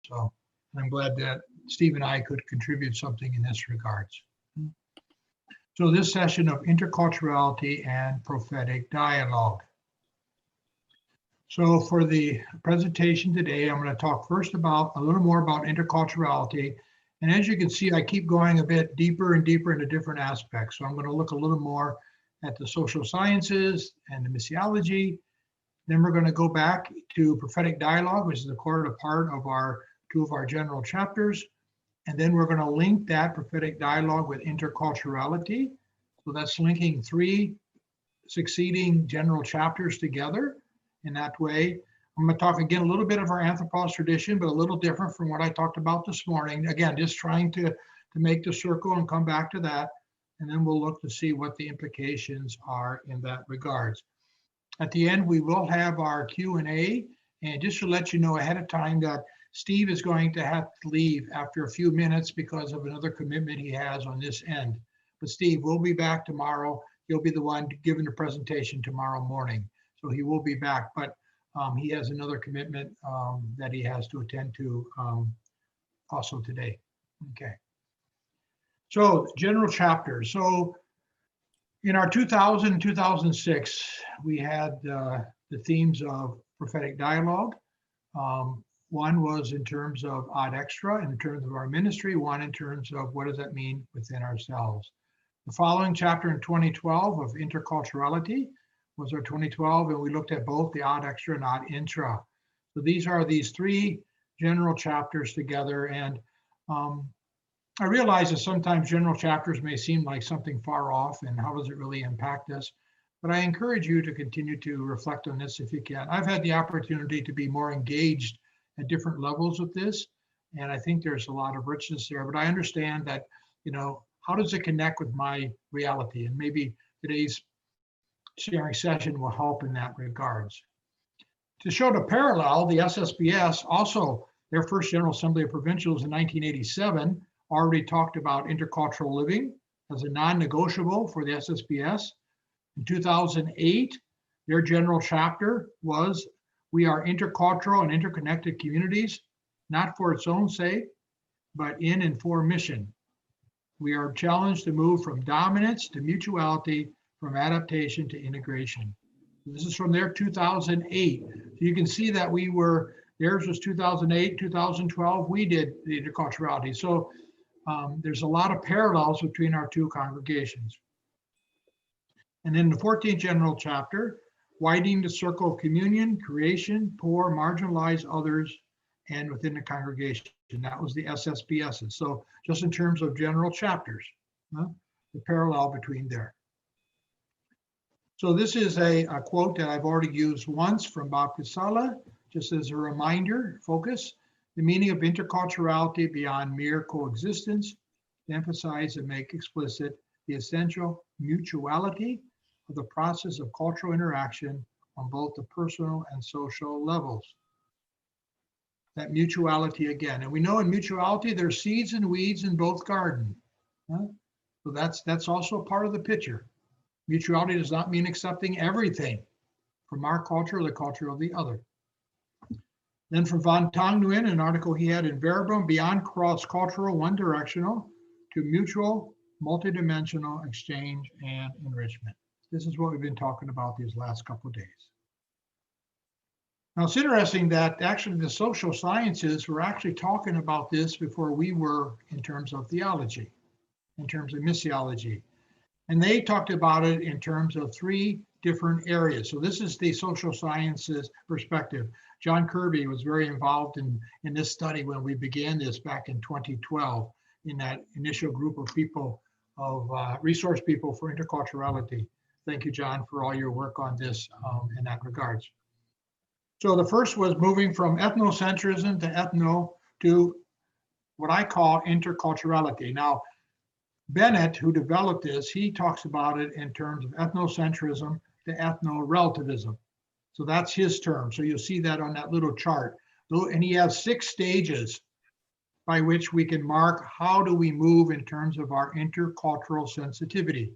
So I'm glad that Steve and I could contribute something in this regards. So this session of interculturality and prophetic dialogue. So for the presentation today, I'm going to talk first about a little more about interculturality. And as you can see, I keep going a bit deeper and deeper into different aspects. So I'm going to look a little more at the social sciences and the missiology. Then we're going to go back to prophetic dialogue, which is a core part of two of our general chapters. And then we're going to link that prophetic dialogue with interculturality. So that's linking 3 succeeding general chapters together in that way. I'm going to talk again a little bit of our anthropos tradition, but a little different from what I talked about this morning. Again, just trying to make the circle and come back to that. And then we'll look to see what the implications are in that regards. At the end, we will have our Q&A. And just to let you know ahead of time that Steve is going to have to leave after a few minutes because of another commitment he has on this end. But Steve will be back tomorrow. He'll be the one giving the presentation tomorrow morning. So he will be back, but he has another commitment that he has to attend to also today. Okay. So general chapters. So in our 2000 and 2006, we had the themes of prophetic dialogue. One was in terms of ad extra, in terms of our ministry, one in terms of what does that mean within ourselves. The following chapter in 2012 of interculturality was our 2012, and we looked at both the ad extra and ad intra. So these are these 3 general chapters together, and I realize that sometimes general chapters may seem like something far off, and how does it really impact us? But I encourage you to continue to reflect on this if you can. I've had the opportunity to be more engaged at different levels with this, and I think there's a lot of richness there, but I understand that, how does it connect with my reality? And maybe today's sharing session will help in that regards. To show the parallel, the SSBS also, their first General Assembly of Provincials in 1987 already talked about intercultural living as a non-negotiable for the SSBS. In 2008, their general chapter was, we are intercultural and interconnected communities, not for its own sake, but in and for mission. We are challenged to move from dominance to mutuality, from adaptation to integration. This is from their 2008. So you can see that theirs was 2008, 2012, we did the interculturality. So there's a lot of parallels between our 2 congregations. And then the 14th general chapter, widening the circle of communion, creation, poor, marginalized others, and within the congregation. That was the SSBSs. So just in terms of general chapters, the parallel between there. So this is a quote that I've already used once from Bob Casala, just as a reminder, focus, the meaning of interculturality beyond mere coexistence, to emphasize and make explicit the essential mutuality of the process of cultural interaction on both the personal and social levels. That mutuality again. And we know in mutuality, there's seeds and weeds in both gardens. So that's also part of the picture. Mutuality does not mean accepting everything from our culture or the culture of the other. Then from Van Tong Nguyen, an article he had in Verbum, beyond cross-cultural, one-directional, to mutual, multidimensional exchange and enrichment. This is what we've been talking about these last couple of days. Now, it's interesting that actually the social sciences were actually talking about this before we were in terms of theology, in terms of missiology. And they talked about it in terms of 3 different areas. So this is the social sciences perspective. John Kirby was very involved in this study when we began this back in 2012 in that initial group of people, of resource people for interculturality. Thank you, John, for all your work on this in that regards. So the first was moving from ethnocentrism to what I call interculturality. Now, Bennett, who developed this, he talks about it in terms of ethnocentrism to ethno-relativism. So that's his term. So you'll see that on that little chart. And he has 6 stages by which we can mark how do we move in terms of our intercultural sensitivity.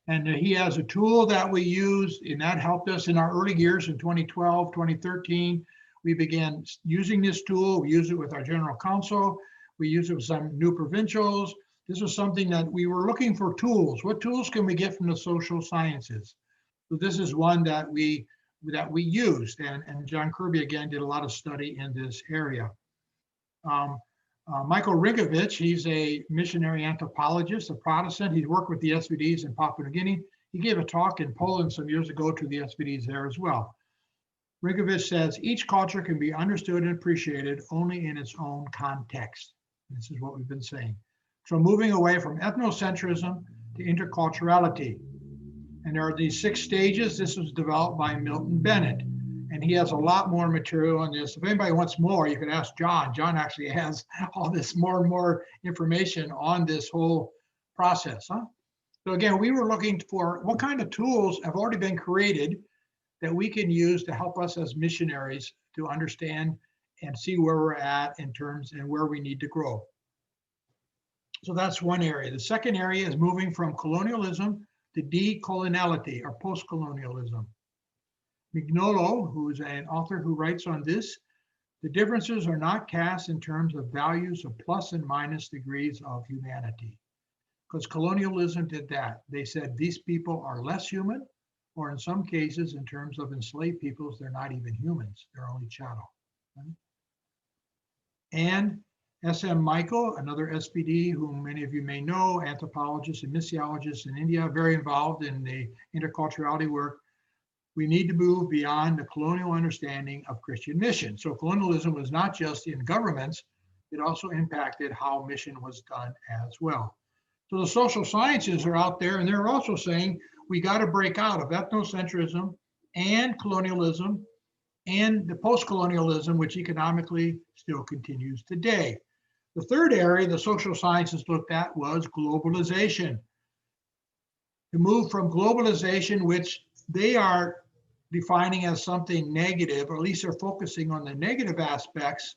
And he has a tool that we use, and that helped us in our early years in 2012, 2013, We began using this tool. We use it with our general council. We use it with some new provincials. This was something that we were looking for tools. What tools can we get from the social sciences? So this is one that we used, and John Kirby again did a lot of study in this area. Michael Rinkovich, he's a missionary anthropologist, a Protestant. He's worked with the SVDs in Papua New Guinea. He gave a talk in Poland some years ago to the SVDs there as well. Rinkovich says, each culture can be understood and appreciated only in its own context. This is what we've been saying. So moving away from ethnocentrism to interculturality. And there are these 6 stages. This was developed by Milton Bennett. And he has a lot more material on this. If anybody wants more, you can ask John. John actually has all this more and more information on this whole process. So again, we were looking for what kind of tools have already been created that we can use to help us as missionaries to understand and see where we're at in terms and where we need to grow. So that's one area. The second area is moving from colonialism to decoloniality or post-colonialism. Mignolo, who is an author who writes on this, the differences are not cast in terms of values of plus and minus degrees of humanity. Because colonialism did that. They said these people are less human, or in some cases, in terms of enslaved peoples, they're not even humans, they're only chattel. Right? And S.M. Michael, another SPD, whom many of you may know, anthropologist and missiologist in India, very involved in the interculturality work. We need to move beyond the colonial understanding of Christian mission. So colonialism was not just in governments, it also impacted how mission was done as well. So the social sciences are out there, and they're also saying we got to break out of ethnocentrism and colonialism and the post-colonialism, which economically still continues today. The third area the social sciences looked at was globalization. To move from globalization, which they are defining as something negative, or at least they're focusing on the negative aspects.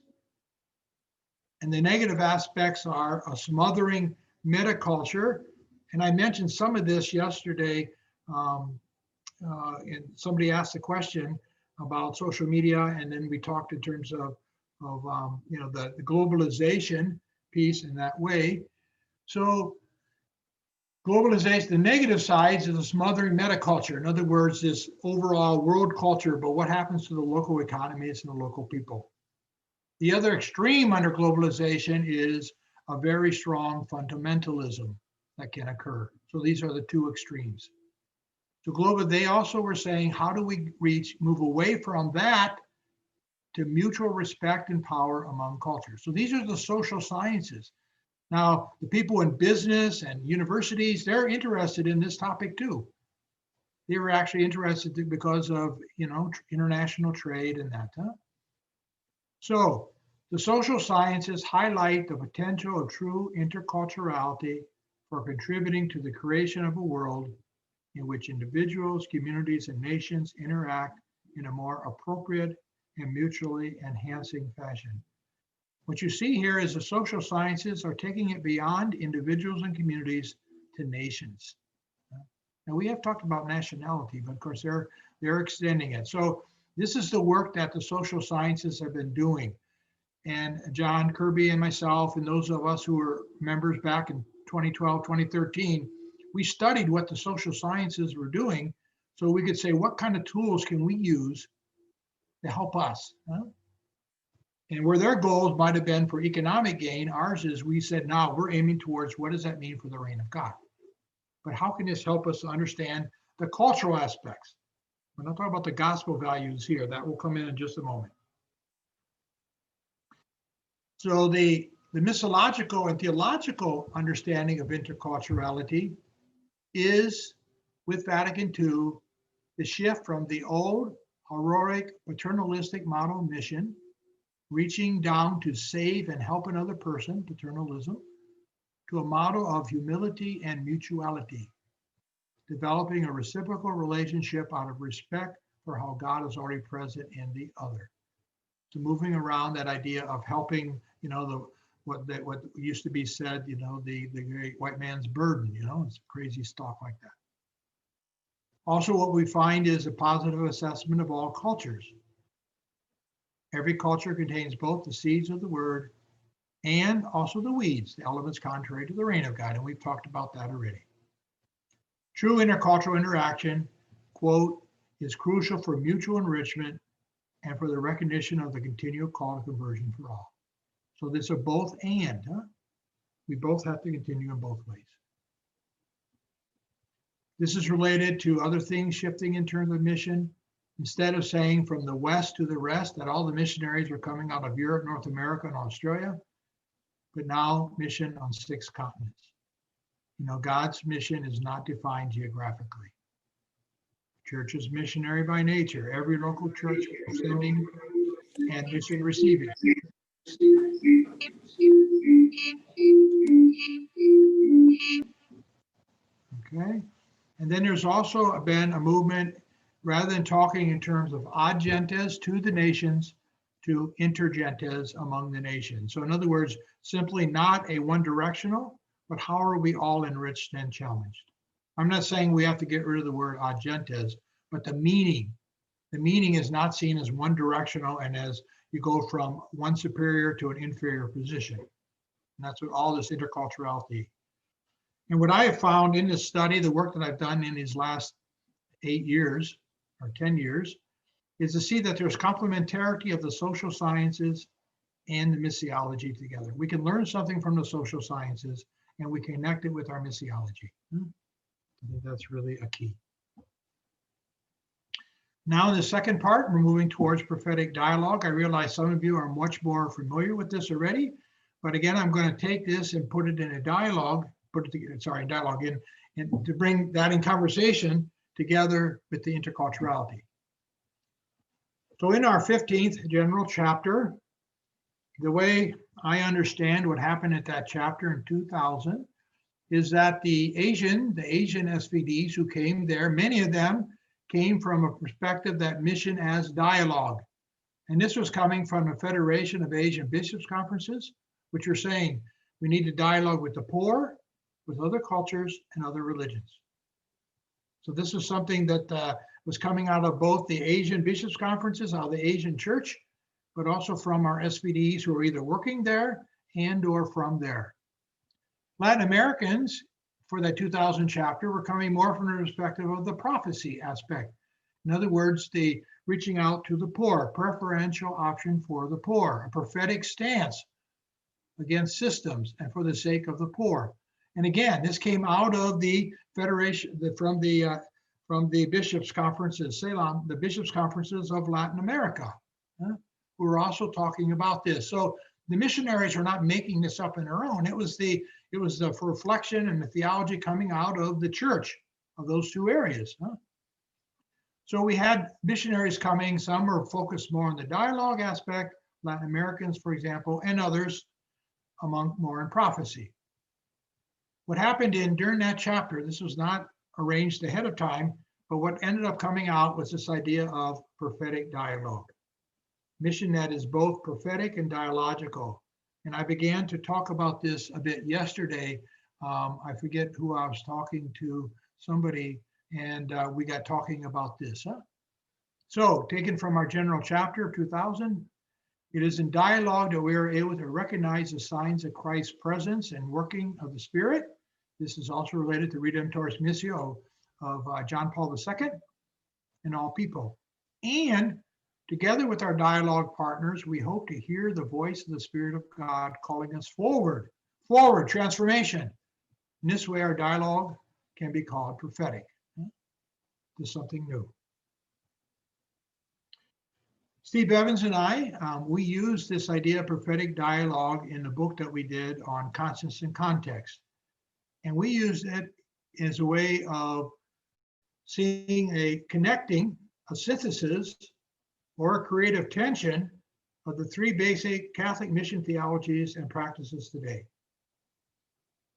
And the negative aspects are a smothering metaculture. And I mentioned some of this yesterday, and somebody asked a question about social media, and then we talked in terms of the globalization piece in that way. So globalization, the negative sides is a smothering metaculture. In other words, this overall world culture, but what happens to the local economies and the local people? The other extreme under globalization is a very strong fundamentalism that can occur. So these are the two extremes. So global, they also were saying, how do we move away from that to mutual respect and power among cultures? So these are the social sciences. Now, the people in business and universities, they're interested in this topic too. They were actually interested because of, international trade and that. So the social sciences highlight the potential of true interculturality for contributing to the creation of a world in which individuals, communities, and nations interact in a more appropriate and mutually enhancing fashion. What you see here is the social sciences are taking it beyond individuals and communities to nations. Now we have talked about nationality, but of course they're extending it. So this is the work that the social sciences have been doing. And John Kirby and myself and those of us who were members back in 2012, 2013, we studied what the social sciences were doing so we could say, what kind of tools can we use to help us? And where their goals might have been for economic gain, ours is we said, now we're aiming towards what does that mean for the reign of God? But how can this help us to understand the cultural aspects? We're not talking about the gospel values here. That will come in just a moment. So the missiological and theological understanding of interculturality is, with Vatican II, the shift from the old heroic paternalistic model mission, reaching down to save and help another person, paternalism, to a model of humility and mutuality, developing a reciprocal relationship out of respect for how God is already present in the other. So moving around that idea of helping, what used to be said, the great white man's burden, it's crazy stuff like that. Also, what we find is a positive assessment of all cultures. Every culture contains both the seeds of the word and also the weeds, the elements contrary to the reign of God. And we've talked about that already. True intercultural interaction, quote, is crucial for mutual enrichment and for the recognition of the continual call to conversion for all. So this are both and, huh? We both have to continue in both ways. This is related to other things shifting in terms of mission. Instead of saying from the west to the rest that all the missionaries are coming out of Europe, North America, and Australia, but now mission on 6 continents. You know, God's mission is not defined geographically. Church is missionary by nature. Every local church is sending and mission receiving. Okay. And then there's also been a movement, rather than talking in terms of ad gentes to the nations, to inter gentes among the nations. So in other words, simply not a one directional, but how are we all enriched and challenged? I'm not saying we have to get rid of the word ad gentes, but the meaning is not seen as one directional and as you go from one superior to an inferior position. And that's what all this interculturality. And what I have found in this study, the work that I've done in these last 8 years or 10 years, is to see that there's complementarity of the social sciences and the missiology together. We can learn something from the social sciences and we connect it with our missiology. I think that's really a key. Now in the second part, we're moving towards prophetic dialogue. I realize some of you are much more familiar with this already, but again, I'm going to take this and put it in a dialogue, and to bring that in conversation together with the interculturality. So in our 15th general chapter, the way I understand what happened at that chapter in 2000 is that the Asian SVDs who came there, many of them came from a perspective that mission as dialogue. And this was coming from the Federation of Asian Bishops' Conferences, which are saying we need to dialogue with the poor, with other cultures and other religions. So this is something that was coming out of both the Asian Bishops' Conferences, out of the Asian Church, but also from our SVDs who are either working there and or from there. Latin Americans, for that 2000 chapter, were coming more from the perspective of the prophecy aspect. In other words, the reaching out to the poor, preferential option for the poor, a prophetic stance against systems and for the sake of the poor. And again, this came out of the Federation, from the Bishops' Conferences, Ceylon, the Bishops' Conferences of Latin America, who were also talking about this. So the missionaries were not making this up on their own. It was the reflection and the theology coming out of the church of those two areas. So we had missionaries coming. Some were focused more on the dialogue aspect, Latin Americans, for example, and others among more in prophecy. What happened during that chapter, this was not arranged ahead of time, but what ended up coming out was this idea of prophetic dialogue. Mission that is both prophetic and dialogical. And I began to talk about this a bit yesterday. I forget who I was talking to, somebody, and we got talking about this. So taken from our general chapter of 2000, it is in dialogue that we are able to recognize the signs of Christ's presence and working of the Spirit. This is also related to Redemptoris Missio of John Paul II and all people. And together with our dialogue partners, we hope to hear the voice of the Spirit of God calling us forward, transformation. In this way, our dialogue can be called prophetic, to something new. Steve Evans and I, we used this idea of prophetic dialogue in the book that we did on Constance and Context. And we used it as a way of seeing connecting a synthesis or a creative tension of the 3 basic Catholic mission theologies and practices today.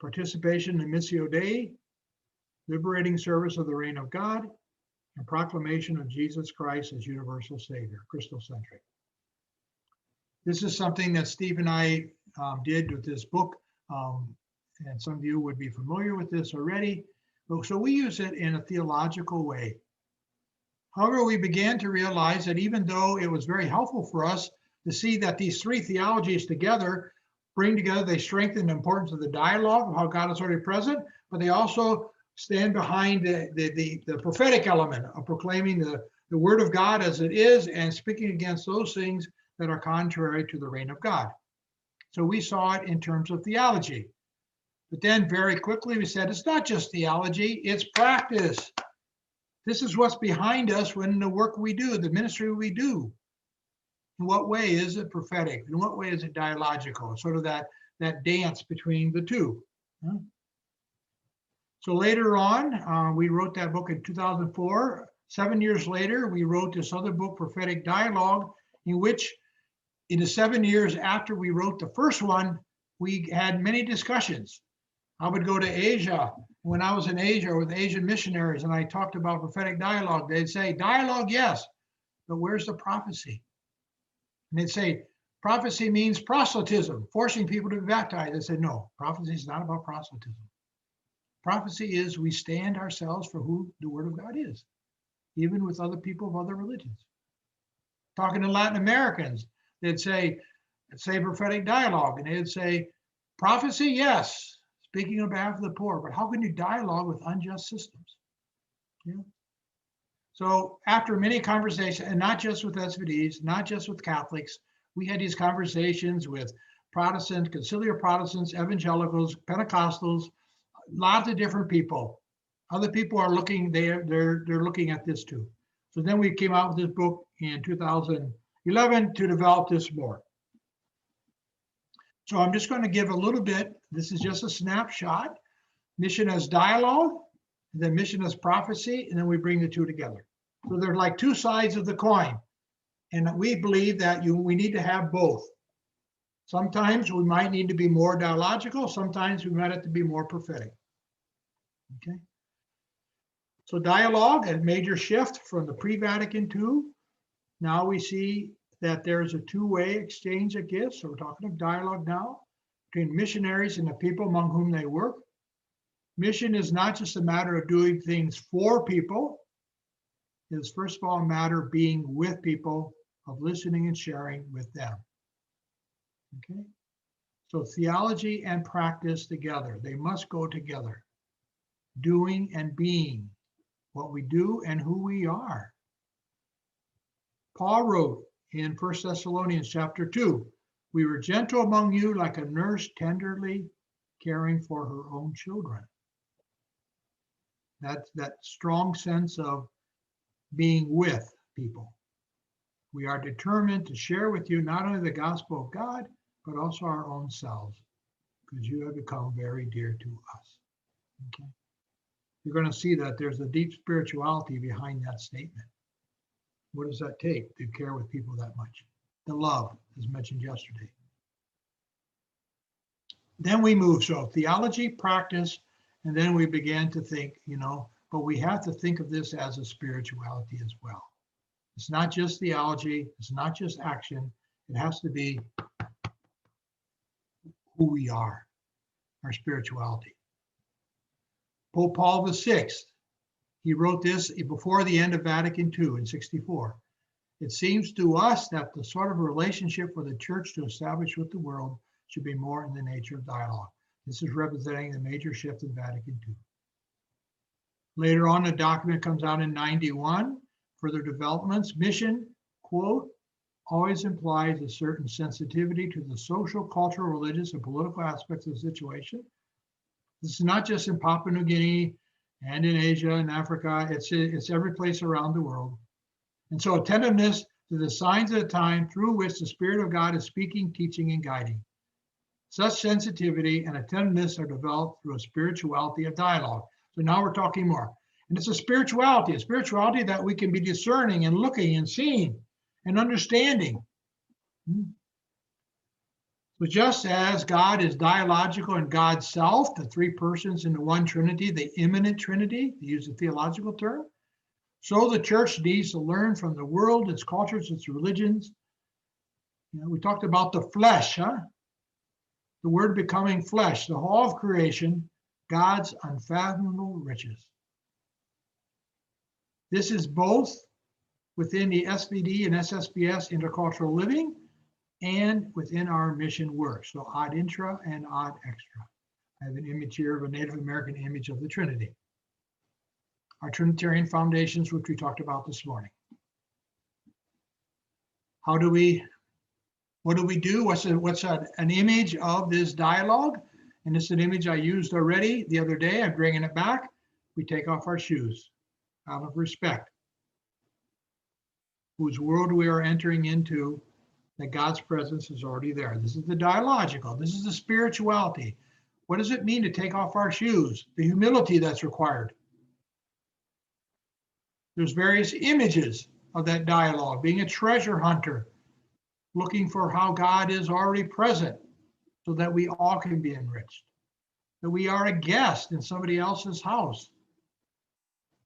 Participation in Missio Dei, liberating service of the reign of God, and proclamation of Jesus Christ as universal Savior, Christocentric. This is something that Steve and I did with this book, and some of you would be familiar with this already. So we use it in a theological way. However, we began to realize that even though it was very helpful for us to see that these three theologies together bring together, they strengthen the importance of the dialogue of how God is already present, but they also stand behind the prophetic element of proclaiming the word of God as it is and speaking against those things that are contrary to the reign of God. So we saw it in terms of theology. But then very quickly we said, it's not just theology, it's practice. This is what's behind us when the work we do, the ministry we do. In what way is it prophetic? In what way is it dialogical? Sort of that dance between the two. So later on, we wrote that book in 2004. 7 years later, we wrote this other book, Prophetic Dialogue, in which in the 7 years after we wrote the first one, we had many discussions. I would go to Asia. When I was in Asia with Asian missionaries and I talked about prophetic dialogue, they'd say, dialogue, yes, but where's the prophecy? And they'd say, prophecy means proselytism, forcing people to be baptized. I said, no, prophecy is not about proselytism. Prophecy is we stand ourselves for who the word of God is, even with other people of other religions. Talking to Latin Americans, they'd say prophetic dialogue, and they'd say, prophecy, yes, speaking on behalf of the poor, but how can you dialogue with unjust systems? Yeah. So after many conversations, and not just with SVDs, not just with Catholics, we had these conversations with Protestants, conciliar Protestants, evangelicals, Pentecostals, lots of different people. Other people are looking, they're looking at this too. So then we came out with this book in 2011 to develop this more. So I'm just going to give a little bit, this is just a snapshot. Mission as dialogue, then mission as prophecy, and then we bring the two together. So they're like two sides of the coin. And we believe that we need to have both. Sometimes we might need to be more dialogical, sometimes we might have to be more prophetic. Okay. So dialogue, a major shift from the pre-Vatican II. Now we see that there's a two-way exchange of gifts. So we're talking of dialogue now between missionaries and the people among whom they work. Mission is not just a matter of doing things for people. It is first of all a matter of being with people, of listening and sharing with them. Okay. So theology and practice together, they must go together. Doing and being, what we do and who we are. Paul wrote in 1 Thessalonians chapter 2, we were gentle among you like a nurse tenderly caring for her own children. That's that strong sense of being with people. We are determined to share with you not only the gospel of God, but also our own selves, because you have become very dear to us. Okay. You're going to see that there's a deep spirituality behind that statement. What does that take to care with people that much? The love, as mentioned yesterday. Then we move, so theology, practice, and then we began to think, but we have to think of this as a spirituality as well. It's not just theology, it's not just action, it has to be who we are, our spirituality. Pope Paul VI, he wrote this before the end of Vatican II in 64. It seems to us that the sort of relationship for the church to establish with the world should be more in the nature of dialogue. This is representing the major shift in Vatican II. Later on, a document comes out in 91, further developments. Mission, quote, always implies a certain sensitivity to the social, cultural, religious, and political aspects of the situation. This is not just in Papua New Guinea and in Asia and Africa, it's every place around the world. And so attentiveness to the signs of the time through which the Spirit of God is speaking, teaching, and guiding. Such sensitivity and attentiveness are developed through a spirituality of dialogue. So now we're talking more. And it's a spirituality that we can be discerning and looking and seeing and understanding. So just as God is dialogical in God's self, the three persons in the one Trinity, the immanent Trinity, to use a theological term, so the church needs to learn from the world, its cultures, its religions. We talked about the flesh, the word becoming flesh, the whole of creation, God's unfathomable riches. This is both within the SVD and SSBS intercultural living, and within our mission work. So ad intra and ad extra. I have an image here of a Native American image of the Trinity. Our Trinitarian foundations, which we talked about this morning. What do we do? What's an image of this dialogue? And this is an image I used already the other day. I'm bringing it back. We take off our shoes out of respect. Whose world we are entering into, that God's presence is already there. This is the dialogical. This is the spirituality. What does it mean to take off our shoes? The humility that's required. There's various images of that dialogue, being a treasure hunter, looking for how God is already present so that we all can be enriched, that we are a guest in somebody else's house.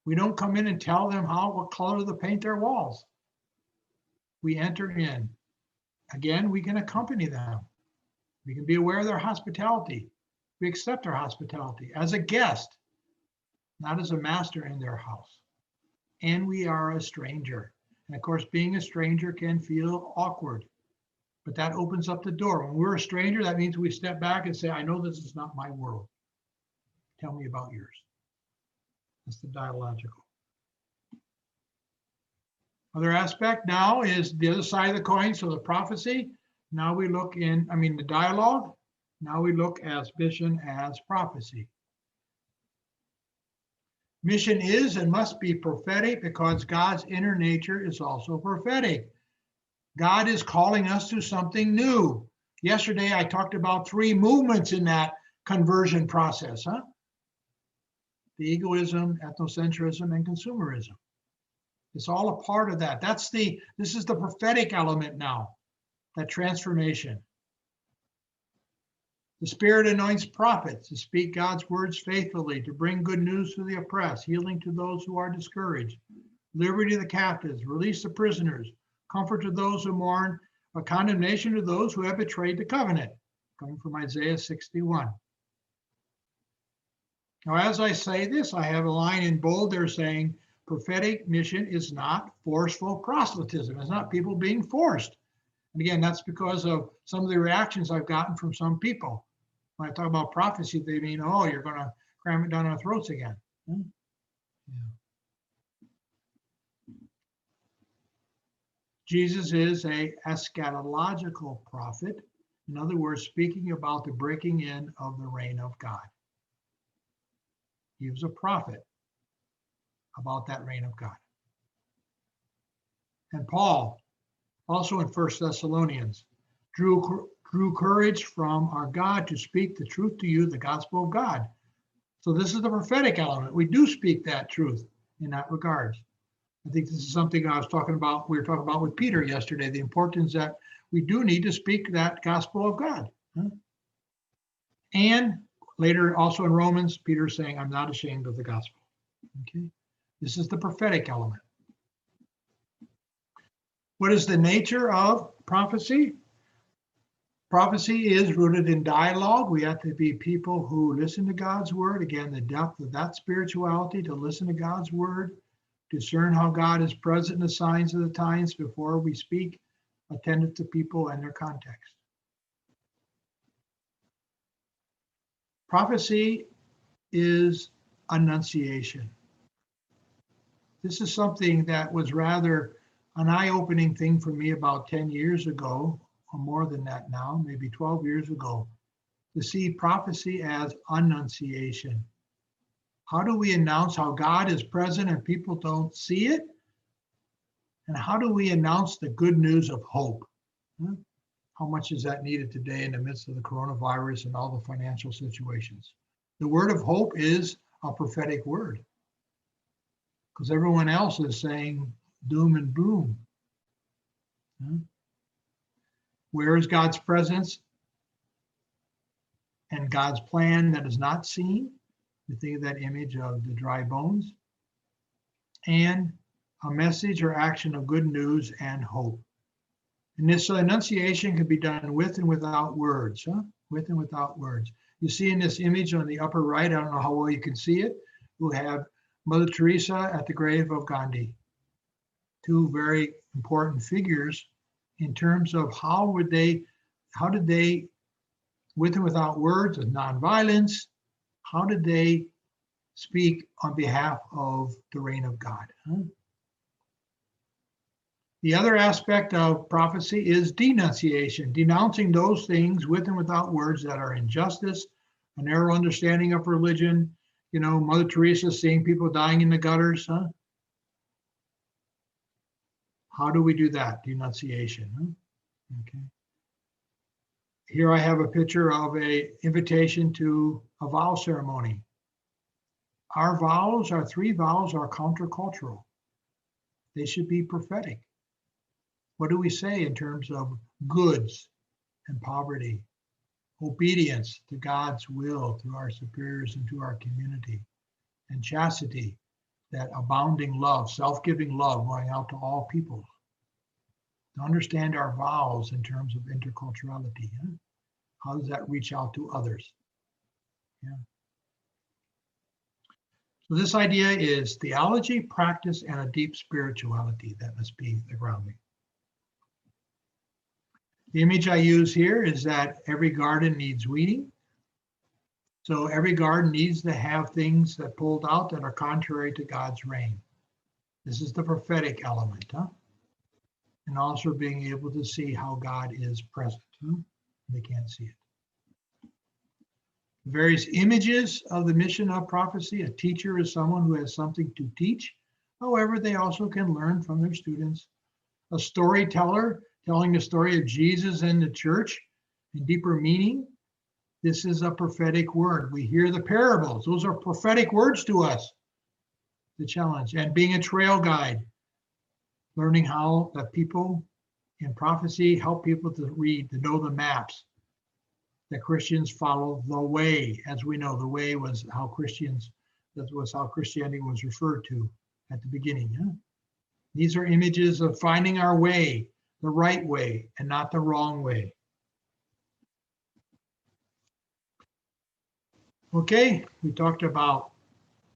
We don't come in and tell them what color to paint their walls. We enter in. Again, we can accompany them. We can be aware of their hospitality. We accept their hospitality as a guest, not as a master in their house. And we are a stranger. And of course, being a stranger can feel awkward, but that opens up the door. When we're a stranger, that means we step back and say, I know this is not my world. Tell me about yours. That's the dialogical. Other aspect now is the other side of the coin. So the prophecy, now we look the dialogue, now we look at mission as prophecy. Mission is and must be prophetic because God's inner nature is also prophetic. God is calling us to something new. Yesterday, I talked about 3 movements in that conversion process, The egoism, ethnocentrism, and consumerism. It's all a part of that. This is the prophetic element now, that transformation. The Spirit anoints prophets to speak God's words faithfully, to bring good news to the oppressed, healing to those who are discouraged, liberty to the captives, release the prisoners, comfort to those who mourn, a condemnation to those who have betrayed the covenant, coming from Isaiah 61. Now, as I say this, I have a line in bold there saying, prophetic mission is not forceful proselytism. It's not people being forced. And again, that's because of some of the reactions I've gotten from some people. When I talk about prophecy, they mean, oh, you're going to cram it down our throats again. Yeah. Jesus is a eschatological prophet. In other words, speaking about the breaking in of the reign of God. He was a prophet about that reign of God. And Paul, also in 1 Thessalonians, drew courage from our God to speak the truth to you, the gospel of God. So this is the prophetic element. We do speak that truth in that regard. I think this is something we were talking about with Peter yesterday, the importance that we do need to speak that gospel of God. And later also in Romans, Peter's saying, I'm not ashamed of the gospel. Okay, this is the prophetic element. What is the nature of prophecy? Prophecy is rooted in dialogue. We have to be people who listen to God's word. Again, the depth of that spirituality, to listen to God's word, discern how God is present in the signs of the times before we speak, attentive to people and their context. Prophecy is annunciation. This is something that was rather an eye-opening thing for me about 10 years ago, or more than that now, maybe 12 years ago, to see prophecy as annunciation. How do we announce how God is present and people don't see it? And how do we announce the good news of hope? How much is that needed today in the midst of the coronavirus and all the financial situations? The word of hope is a prophetic word, because everyone else is saying doom and gloom. Where is God's presence and God's plan that is not seen? We think of that image of the dry bones. And a message or action of good news and hope. And this annunciation can be done with and without words, with and without words. You see in this image on the upper right, I don't know how well you can see it, we have Mother Teresa at the grave of Gandhi. Two very important figures in terms of how did they, with and without words, with nonviolence, how did they speak on behalf of the reign of God? The other aspect of prophecy is denunciation, denouncing those things with and without words that are injustice, a narrow understanding of religion. Mother Teresa seeing people dying in the gutters. How do we do that? Denunciation. Okay. Here I have a picture of an invitation to a vow ceremony. Our three vows are countercultural. They should be prophetic. What do we say in terms of goods and poverty, obedience to God's will through our superiors and to our community, and chastity, that abounding love, self-giving love going out to all people? To understand our vows in terms of interculturality. How does that reach out to others? Yeah. So this idea is theology, practice, and a deep spirituality that must be the grounding. The image I use here is that every garden needs weeding. So every garden needs to have things that pulled out that are contrary to God's reign. This is the prophetic element, and also being able to see how God is present. They can't see it. Various images of the mission of prophecy. A teacher is someone who has something to teach. However, they also can learn from their students. A storyteller, telling the story of Jesus and the church in deeper meaning. This is a prophetic word. We hear the parables. Those are prophetic words to us. The challenge. And being a trail guide, learning how the people in prophecy help people to read, to know the maps. That Christians follow the way. As we know, the way was how Christianity was referred to at the beginning. These are images of finding our way, the right way, and not the wrong way. Okay, we talked about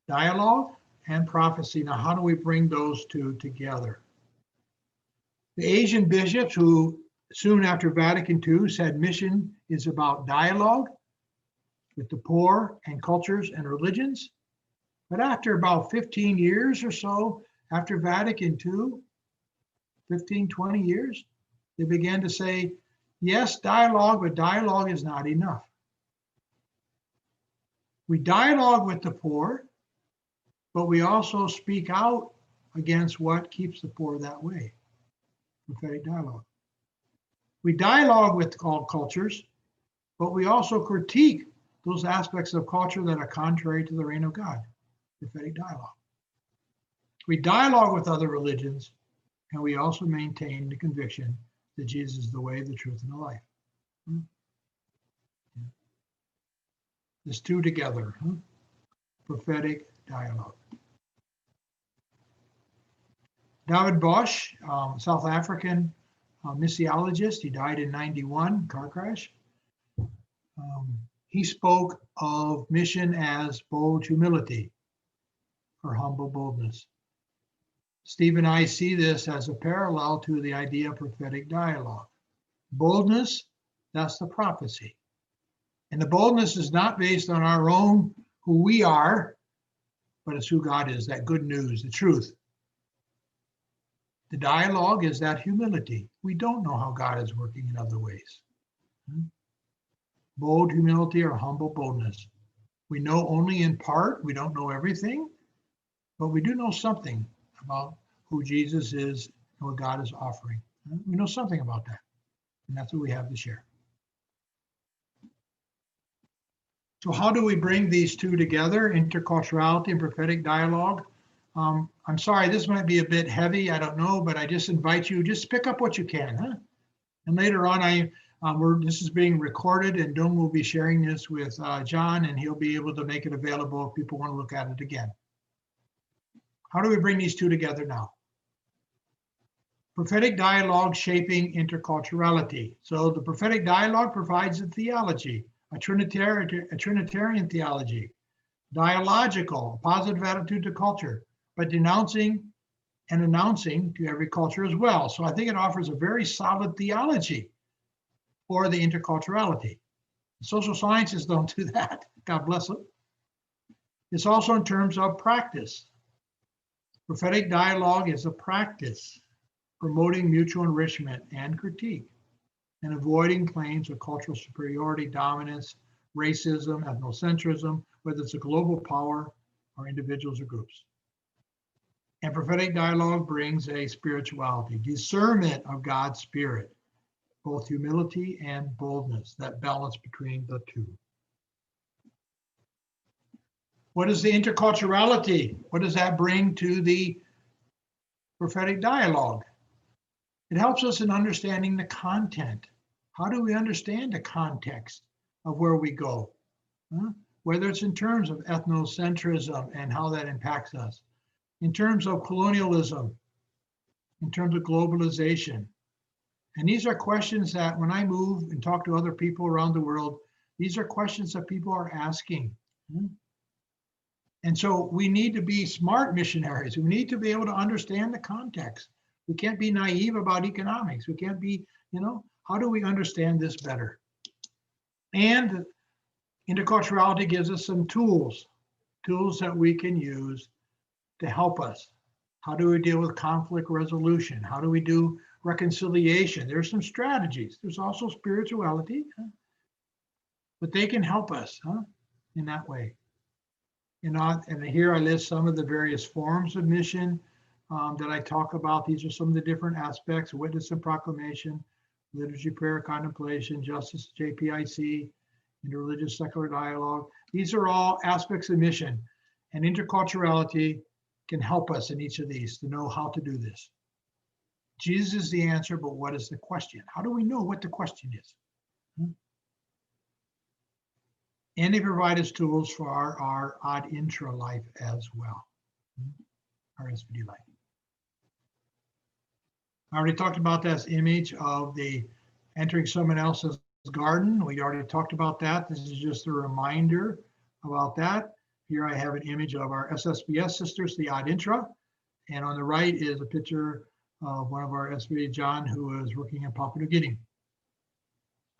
dialogue and prophecy. Now, how do we bring those two together? The Asian bishops, who soon after Vatican II said mission is about dialogue with the poor and cultures and religions. But after about 15 years or so, after Vatican II, 15, 20 years, they began to say, yes, dialogue, but dialogue is not enough. We dialogue with the poor, but we also speak out against what keeps the poor that way. Prophetic dialogue. We dialogue with all cultures, but we also critique those aspects of culture that are contrary to the reign of God. Prophetic dialogue. We dialogue with other religions, and we also maintain the conviction that Jesus is the way, the truth, and the life. There's two together. Prophetic dialogue. David Bosch, South African missiologist, he died in 91, car crash. He spoke of mission as bold humility or humble boldness. Steve and I see this as a parallel to the idea of prophetic dialogue. Boldness, that's the prophecy. And the boldness is not based on our own, who we are, but it's who God is, that good news, the truth. The dialogue is that humility. We don't know how God is working in other ways. Bold humility or humble boldness. We know only in part. We don't know everything, but we do know something about who Jesus is and what God is offering. We know something about that, and that's what we have to share. So how do we bring these two together, interculturality and prophetic dialogue? I'm sorry, this might be a bit heavy, I don't know, but I just invite you, just pick up what you can. And later on, this is being recorded, and Dung will be sharing this with John, and he'll be able to make it available if people want to look at it again. How do we bring these two together now? Prophetic dialogue shaping interculturality. So the prophetic dialogue provides a theology, a Trinitarian theology, dialogical, positive attitude to culture, but denouncing and announcing to every culture as well. So I think it offers a very solid theology for the interculturality. Social sciences don't do that. God bless them. It's also in terms of practice. Prophetic dialogue is a practice promoting mutual enrichment and critique and avoiding claims of cultural superiority, dominance, racism, ethnocentrism, whether it's a global power or individuals or groups. And prophetic dialogue brings a spirituality, discernment of God's spirit, both humility and boldness, that balance between the two. What is the interculturality? What does that bring to the prophetic dialogue? It helps us in understanding the content. How do we understand the context of where we go? Whether it's in terms of ethnocentrism and how that impacts us, in terms of colonialism, in terms of globalization. And these are questions that when I move and talk to other people around the world, these are questions that people are asking. And so we need to be smart missionaries. We need to be able to understand the context. We can't be naive about economics. We can't be, how do we understand this better? And interculturality gives us some tools that we can use to help us. How do we deal with conflict resolution? How do we do reconciliation? There's some strategies. There's also spirituality, but they can help us in that way. And here I list some of the various forms of mission that I talk about. These are some of the different aspects: witness and proclamation, liturgy, prayer, contemplation, justice, JPIC, interreligious secular dialogue. These are all aspects of mission, and interculturality can help us in each of these to know how to do this. Jesus is the answer, but what is the question? How do we know what the question is? And they provide us tools for our ad intra life as well, our SPD life. I already talked about that image of the entering someone else's garden. We already talked about that. This is just a reminder about that. Here I have an image of our SSBS sisters, the ad intra. And on the right is a picture of one of our SBA, John, who is working in Papua New Guinea,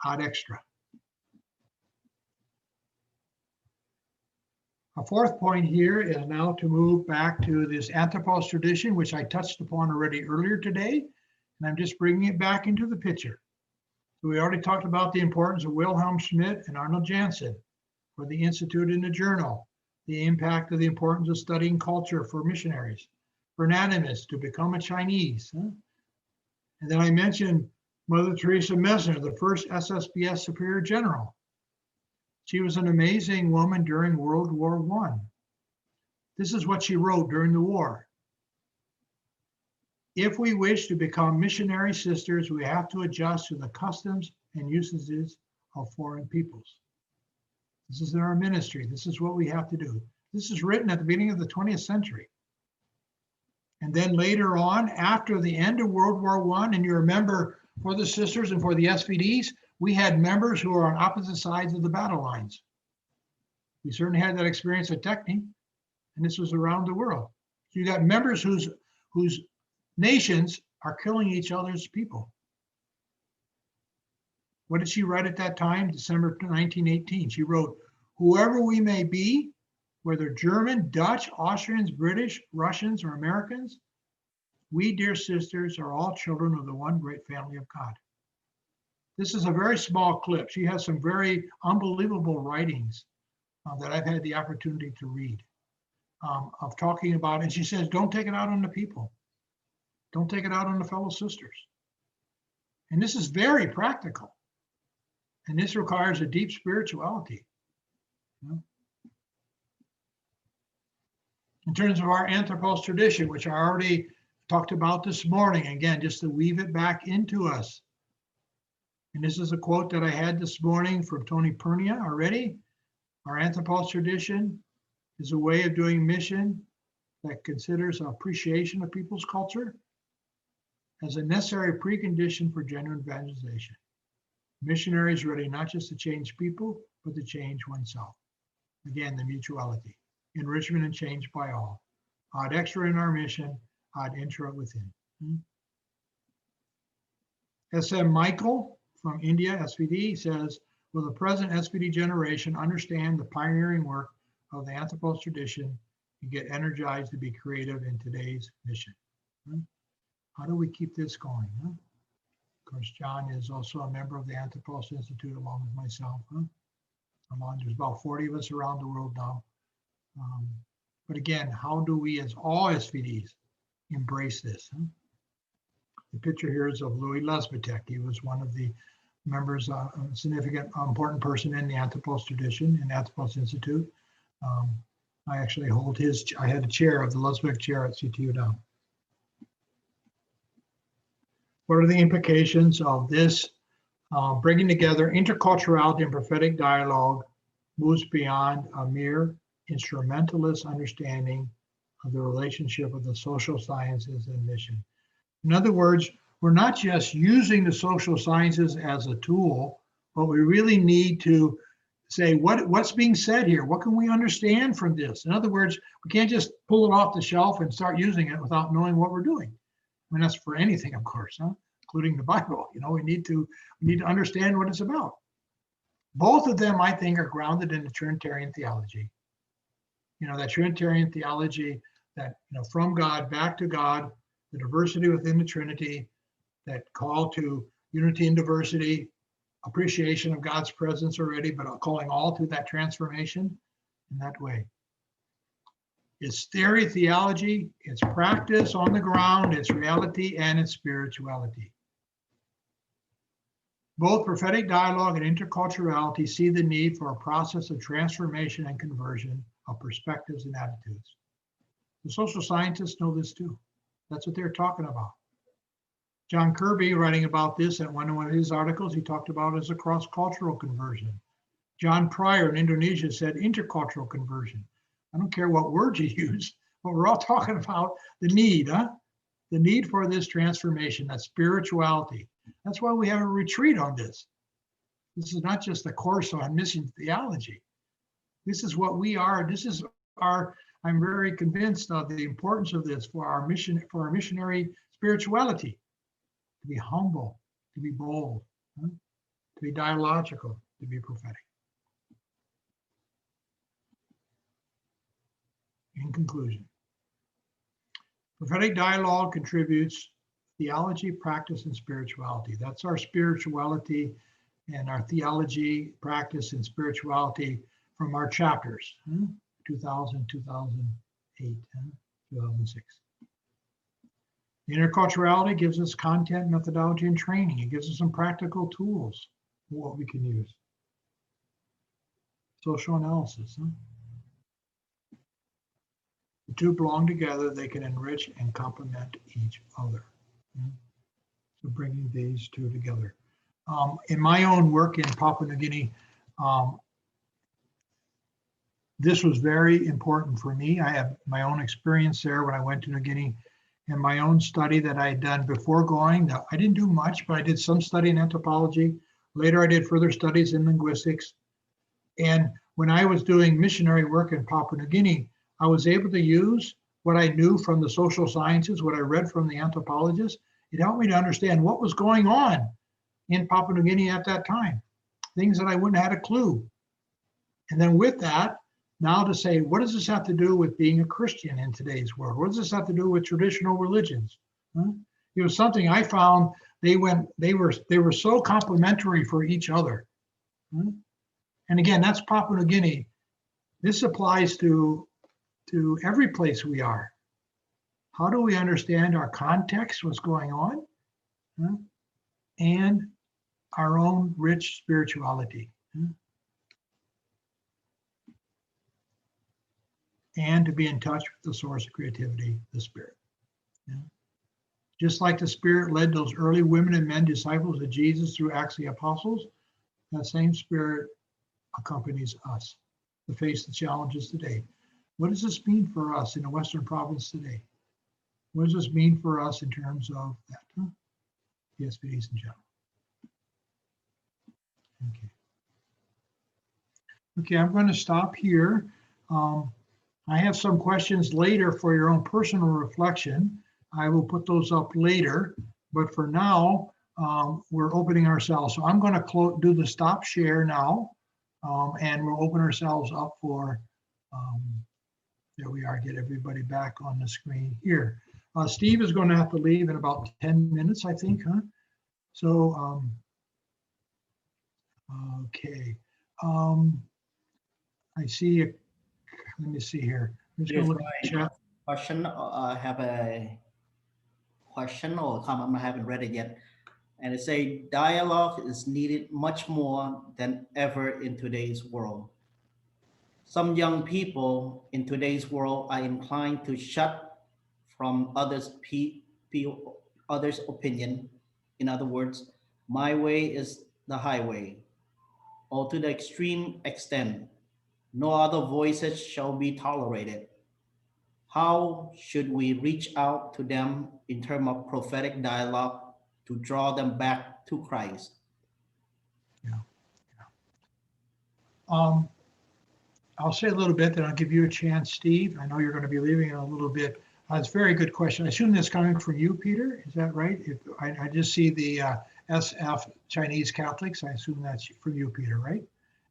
ad extra. A fourth point here is now to move back to this Anthropos tradition, which I touched upon already earlier today, and I'm just bringing it back into the picture. So we already talked about the importance of Wilhelm Schmidt and Arnold Janssen for the Institute and the Journal, the impact of the importance of studying culture for missionaries, for anatomists to become a Chinese. And then I mentioned Mother Teresa Messner, the first SSBS Superior General. She was an amazing woman during World War I. This is what she wrote during the war. If we wish to become missionary sisters, we have to adjust to the customs and usages of foreign peoples. This is in our ministry. This is what we have to do. This is written at the beginning of the 20th century. And then later on, after the end of World War I, and you remember for the sisters and for the SVDs, we had members who were on opposite sides of the battle lines. We certainly had that experience at Techni, and this was around the world. So you got members whose nations are killing each other's people. What did she write at that time, December 1918? She wrote, "Whoever we may be, whether German, Dutch, Austrians, British, Russians, or Americans, we, dear sisters, are all children of the one great family of God." This is a very small clip. She has some very unbelievable writings that I've had the opportunity to read of talking about, and she says, don't take it out on the people. Don't take it out on the fellow sisters. And this is very practical. And this requires a deep spirituality. In terms of our Anthropos tradition, which I already talked about this morning, again, just to weave it back into us. And this is a quote that I had this morning from Tony Pernia already. Our Anthropos tradition is a way of doing mission that considers appreciation of people's culture as a necessary precondition for genuine evangelization. Missionaries ready not just to change people, but to change oneself. Again, the mutuality, enrichment and change by all. Ad extra in our mission, ad intra within. SM Michael from India, SVD, says, will the present SVD generation understand the pioneering work of the Anthropos tradition and get energized to be creative in today's mission? How do we keep this going? Of course, John is also a member of the Anthropos Institute along with myself. There's about 40 of us around the world now. But again, how do we as all SVDs embrace this? The picture here is of Louis Lesbitek. He was one of the members, a significant, important person in the Anthropos tradition, in the Anthropos Institute. I actually hold I had a chair of the Lesbitek chair at CTU now. What are the implications of this bringing together interculturality and prophetic dialogue moves beyond a mere instrumentalist understanding of the relationship of the social sciences and mission? In other words, we're not just using the social sciences as a tool, but we really need to say what's being said here. What can we understand from this? In other words, we can't just pull it off the shelf and start using it without knowing what we're doing. I mean, that's for anything, of course, including the Bible. We need to understand what it's about. Both of them, I think, are grounded in the Trinitarian theology. That Trinitarian theology that, from God back to God, the diversity within the Trinity, that call to unity and diversity, appreciation of God's presence already, but calling all to that transformation in that way. It's theory, theology, it's practice on the ground, it's reality, and it's spirituality. Both prophetic dialogue and interculturality see the need for a process of transformation and conversion of perspectives and attitudes. The social scientists know this too. That's what they're talking about. John Kirby, writing about this at one of his articles, he talked about it as a cross-cultural conversion. John Pryor in Indonesia said intercultural conversion. I don't care what word you use, but we're all talking about the need, The need for this transformation, that spirituality. That's why we have a retreat on this. This is not just a course on mission theology. This is what we are. I'm very convinced of the importance of this for our mission, for our missionary spirituality. To be humble, to be bold, to be dialogical, to be prophetic. In conclusion, prophetic dialogue contributes theology, practice, and spirituality. That's our spirituality and our theology, practice, and spirituality from our chapters, 2000, 2008, 2006. The interculturality gives us content, methodology, and training. It gives us some practical tools for what we can use. Social analysis. The two belong together. They can enrich and complement each other. So bringing these two together. In my own work in Papua New Guinea, this was very important for me. I have my own experience there when I went to New Guinea, and my own study that I had done before going. I didn't do much, but I did some study in anthropology. Later, I did further studies in linguistics. And when I was doing missionary work in Papua New Guinea, I was able to use what I knew from the social sciences, what I read from the anthropologists. It helped me to understand what was going on in Papua New Guinea at that time, things that I wouldn't have had a clue. And then with that, now to say, what does this have to do with being a Christian in today's world? What does this have to do with traditional religions? It was something I found they were so complementary for each other. And again, that's Papua New Guinea. This applies to every place we are. How do we understand our context, what's going on, and our own rich spirituality? And to be in touch with the source of creativity, the Spirit. Just like the Spirit led those early women and men disciples of Jesus through Acts of the Apostles, that same Spirit accompanies us to face the challenges today. What does this mean for us in the Western province today? What does this mean for us in terms of that? The SVDs in general. Okay, I'm going to stop here. I have some questions later for your own personal reflection. I will put those up later, but for now, we're opening ourselves. So I'm going to do the stop share now, and we'll open ourselves up for, there we are, get everybody back on the screen here. Steve is going to have to leave in about 10 minutes, I think, huh? So, okay. I see, let me see here. I'm just going Here's to look at the my chat. question. I have a question or comment. I haven't read it yet. And it say dialogue is needed much more than ever in today's world. Some young people in today's world are inclined to shut from others' opinion. In other words, my way is the highway, or to the extreme extent, no other voices shall be tolerated. How should we reach out to them in terms of prophetic dialogue to draw them back to Christ? Yeah. Um, I'll say a little bit, then I'll give you a chance, Steve. I know you're going to be leaving in a little bit. It's a very good question. I assume that's coming from you, Peter. Is that right? I just see the SF Chinese Catholics. I assume that's from you, Peter, right?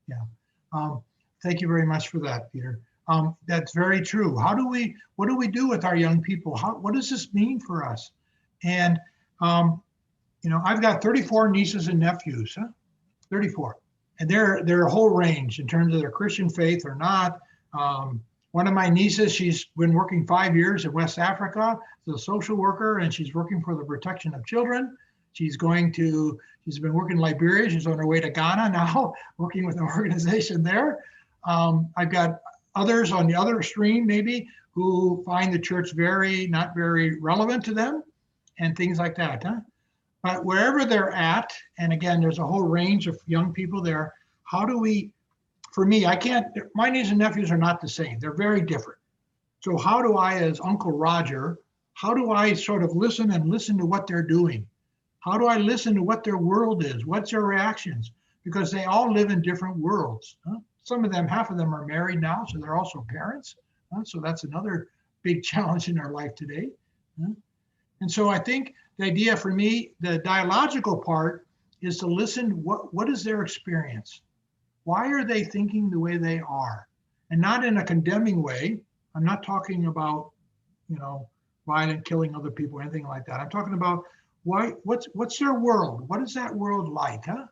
Yeah. Thank you very much for that, Peter. That's very true. What do we do with our young people? What does this mean for us? And, I've got 34 nieces and nephews, huh? 34. And they're a whole range in terms of their Christian faith or not. One of my nieces, she's been working 5 years in West Africa as a social worker, and she's working for the protection of children. She's been working in Liberia. She's on her way to Ghana now, working with an organization there. I've got others on the other stream, maybe, who find the church not very relevant to them and things like that. Huh? But wherever they're at, and again, there's a whole range of young people there. For me, my nieces and nephews are not the same. They're very different. So how do I, as Uncle Roger, how do I sort of listen to what they're doing? How do I listen to what their world is? What's their reactions? Because they all live in different worlds. Huh? Half of them are married now, so they're also parents. Huh? So that's another big challenge in their life today. Huh? And so I think the idea for me, the dialogical part, is to listen. What is their experience? Why are they thinking the way they are? And not in a condemning way. I'm not talking about, violent killing other people or anything like that. I'm talking about what's their world? What is that world like? Huh?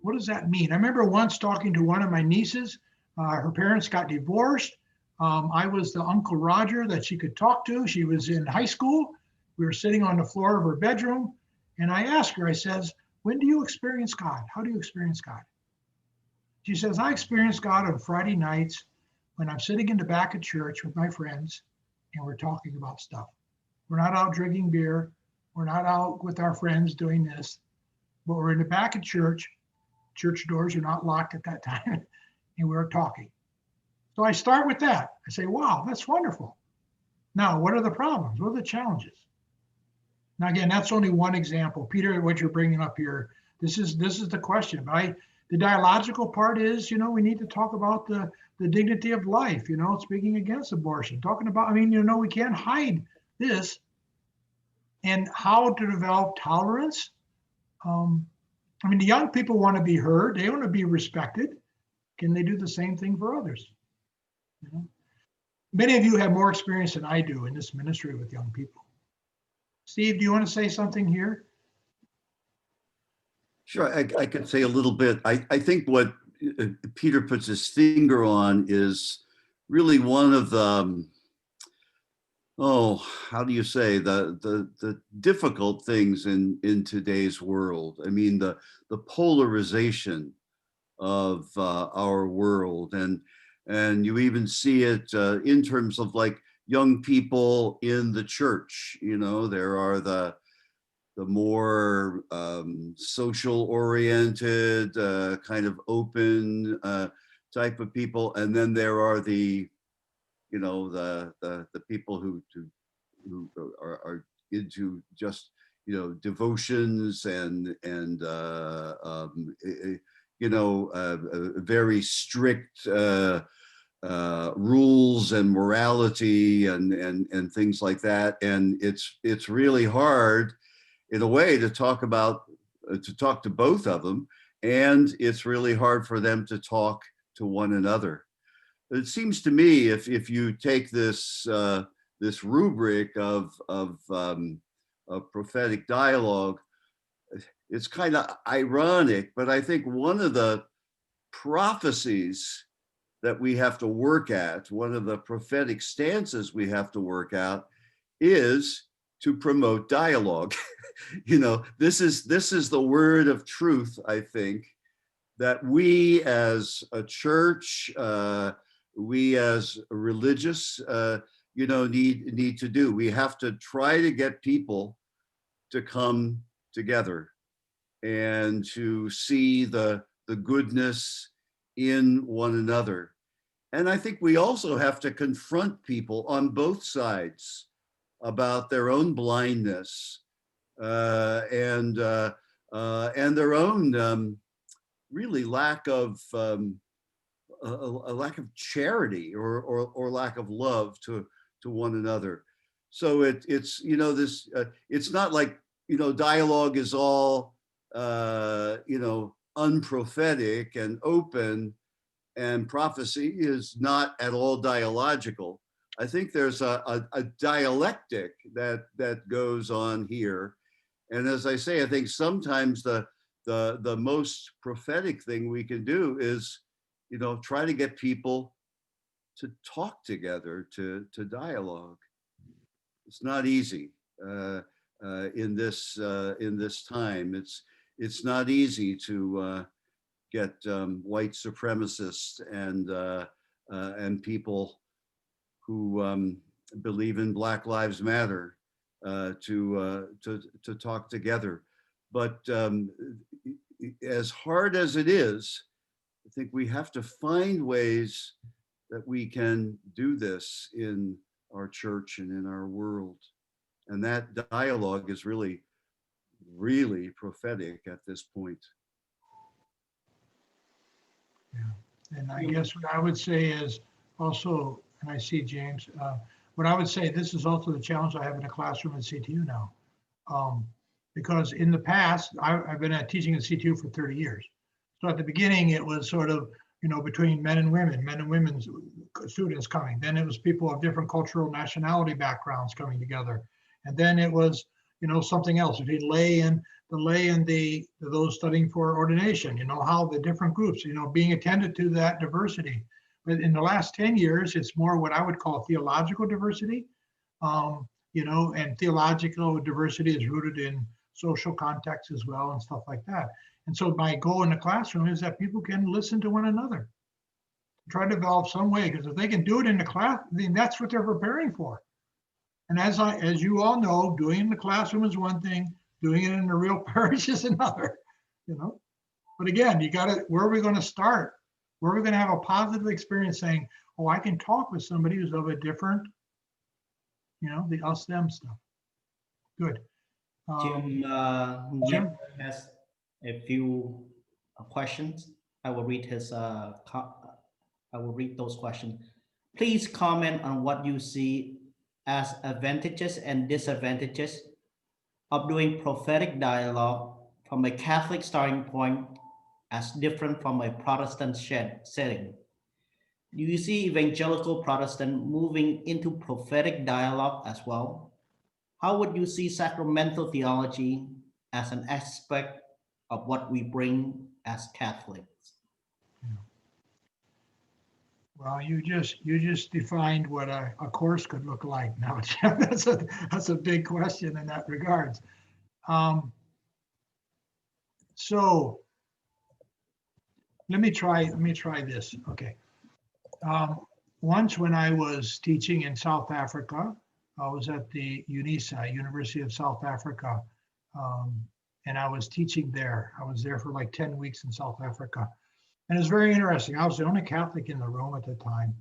What does that mean? I remember once talking to one of my nieces. Her parents got divorced. I was the Uncle Roger that she could talk to. She was in high school. We were sitting on the floor of her bedroom. And I asked her, I says, when do you experience God? How do you experience God? She says, I experience God on Friday nights when I'm sitting in the back of church with my friends and we're talking about stuff. We're not out drinking beer. We're not out with our friends doing this, but we're in the back of church. Church doors are not locked at that time. And we're talking. So I start with that. I say, wow, that's wonderful. Now, what are the problems? What are the challenges? Now, again, that's only one example. Peter, what you're bringing up here, this is the question. The dialogical part is, we need to talk about the dignity of life, speaking against abortion, talking about, we can't hide this, and how to develop tolerance. The young people want to be heard. They want to be respected. Can they do the same thing for others? Many of you have more experience than I do in this ministry with young people. Steve, do you want to say something here? Sure, I could say a little bit. I think what Peter puts his finger on is really one of the, how do you say, the difficult things in today's world. The polarization of our world, and you even see it in terms of like young people in the church. There are the more social oriented, kind of open type of people, and then there are the people who are into just devotions and very strict rules and morality and things like that. And it's really hard in a way to talk to both of them. And it's really hard for them to talk to one another. It seems to me if you take this this rubric of prophetic dialogue, it's kind of ironic, but I think one of the prophecies that we have to work at, one of the prophetic stances we have to work out, is to promote dialogue. You know, this is the word of truth, I think, that we as a church, we as religious, you know, need to do. We have to try to get people to come together and to see the goodness in one another. And I think we also have to confront people on both sides about their own blindness and their own really lack of a lack of charity or lack of love to one another. So it's you know this it's not like, you know, dialogue is all you know, unprophetic and open, and prophecy is not at all dialogical. I think there's a dialectic that goes on here. And as I say, I think sometimes the most prophetic thing we can do is, you know, try to get people to talk together, to dialogue. It's not easy in this time. It's not easy to get white supremacists and people who believe in Black Lives Matter to talk together. But as hard as it is, I think we have to find ways that we can do this in our church and in our world. And that dialogue is really, really prophetic at this point. Yeah. And I guess what I would say is also, and I see James, what I would say, this is also the challenge I have in a classroom at CTU now. Because in the past, I've been teaching at CTU for 30 years. So at the beginning, it was sort of, you know, between men and women's students coming. Then it was people of different cultural nationality backgrounds coming together. And then it was, you know, something else between the lay and those studying for ordination, you know, how the different groups, you know, being attended to that diversity. But in the last 10 years, it's more what I would call theological diversity. You know, and theological diversity is rooted in social context as well and stuff like that. And so my goal in the classroom is that people can listen to one another, try to develop some way, because if they can do it in the class, then that's what they're preparing for. And as you all know, doing it in the classroom is one thing, doing it in the real parish is another, you know. But again, you got to, where are we going to start? Where are we going to have a positive experience saying, oh, I can talk with somebody who's of a different, you know, the us them stuff. Good. Jim has a few questions. I will read his. I will read those questions. Please comment on what you see as advantages and disadvantages of doing prophetic dialogue from a Catholic starting point as different from a Protestant setting. Do you see evangelical Protestant moving into prophetic dialogue as well? How would you see sacramental theology as an aspect of what we bring as Catholics? Well, you just defined what a course could look like. Now, that's a big question in that regards. So let me try this. Okay. Once when I was teaching in South Africa, I was at the UNISA, University of South Africa, and I was teaching there. I was there for like 10 weeks in South Africa. And it was very interesting. I was the only Catholic in the room at the time,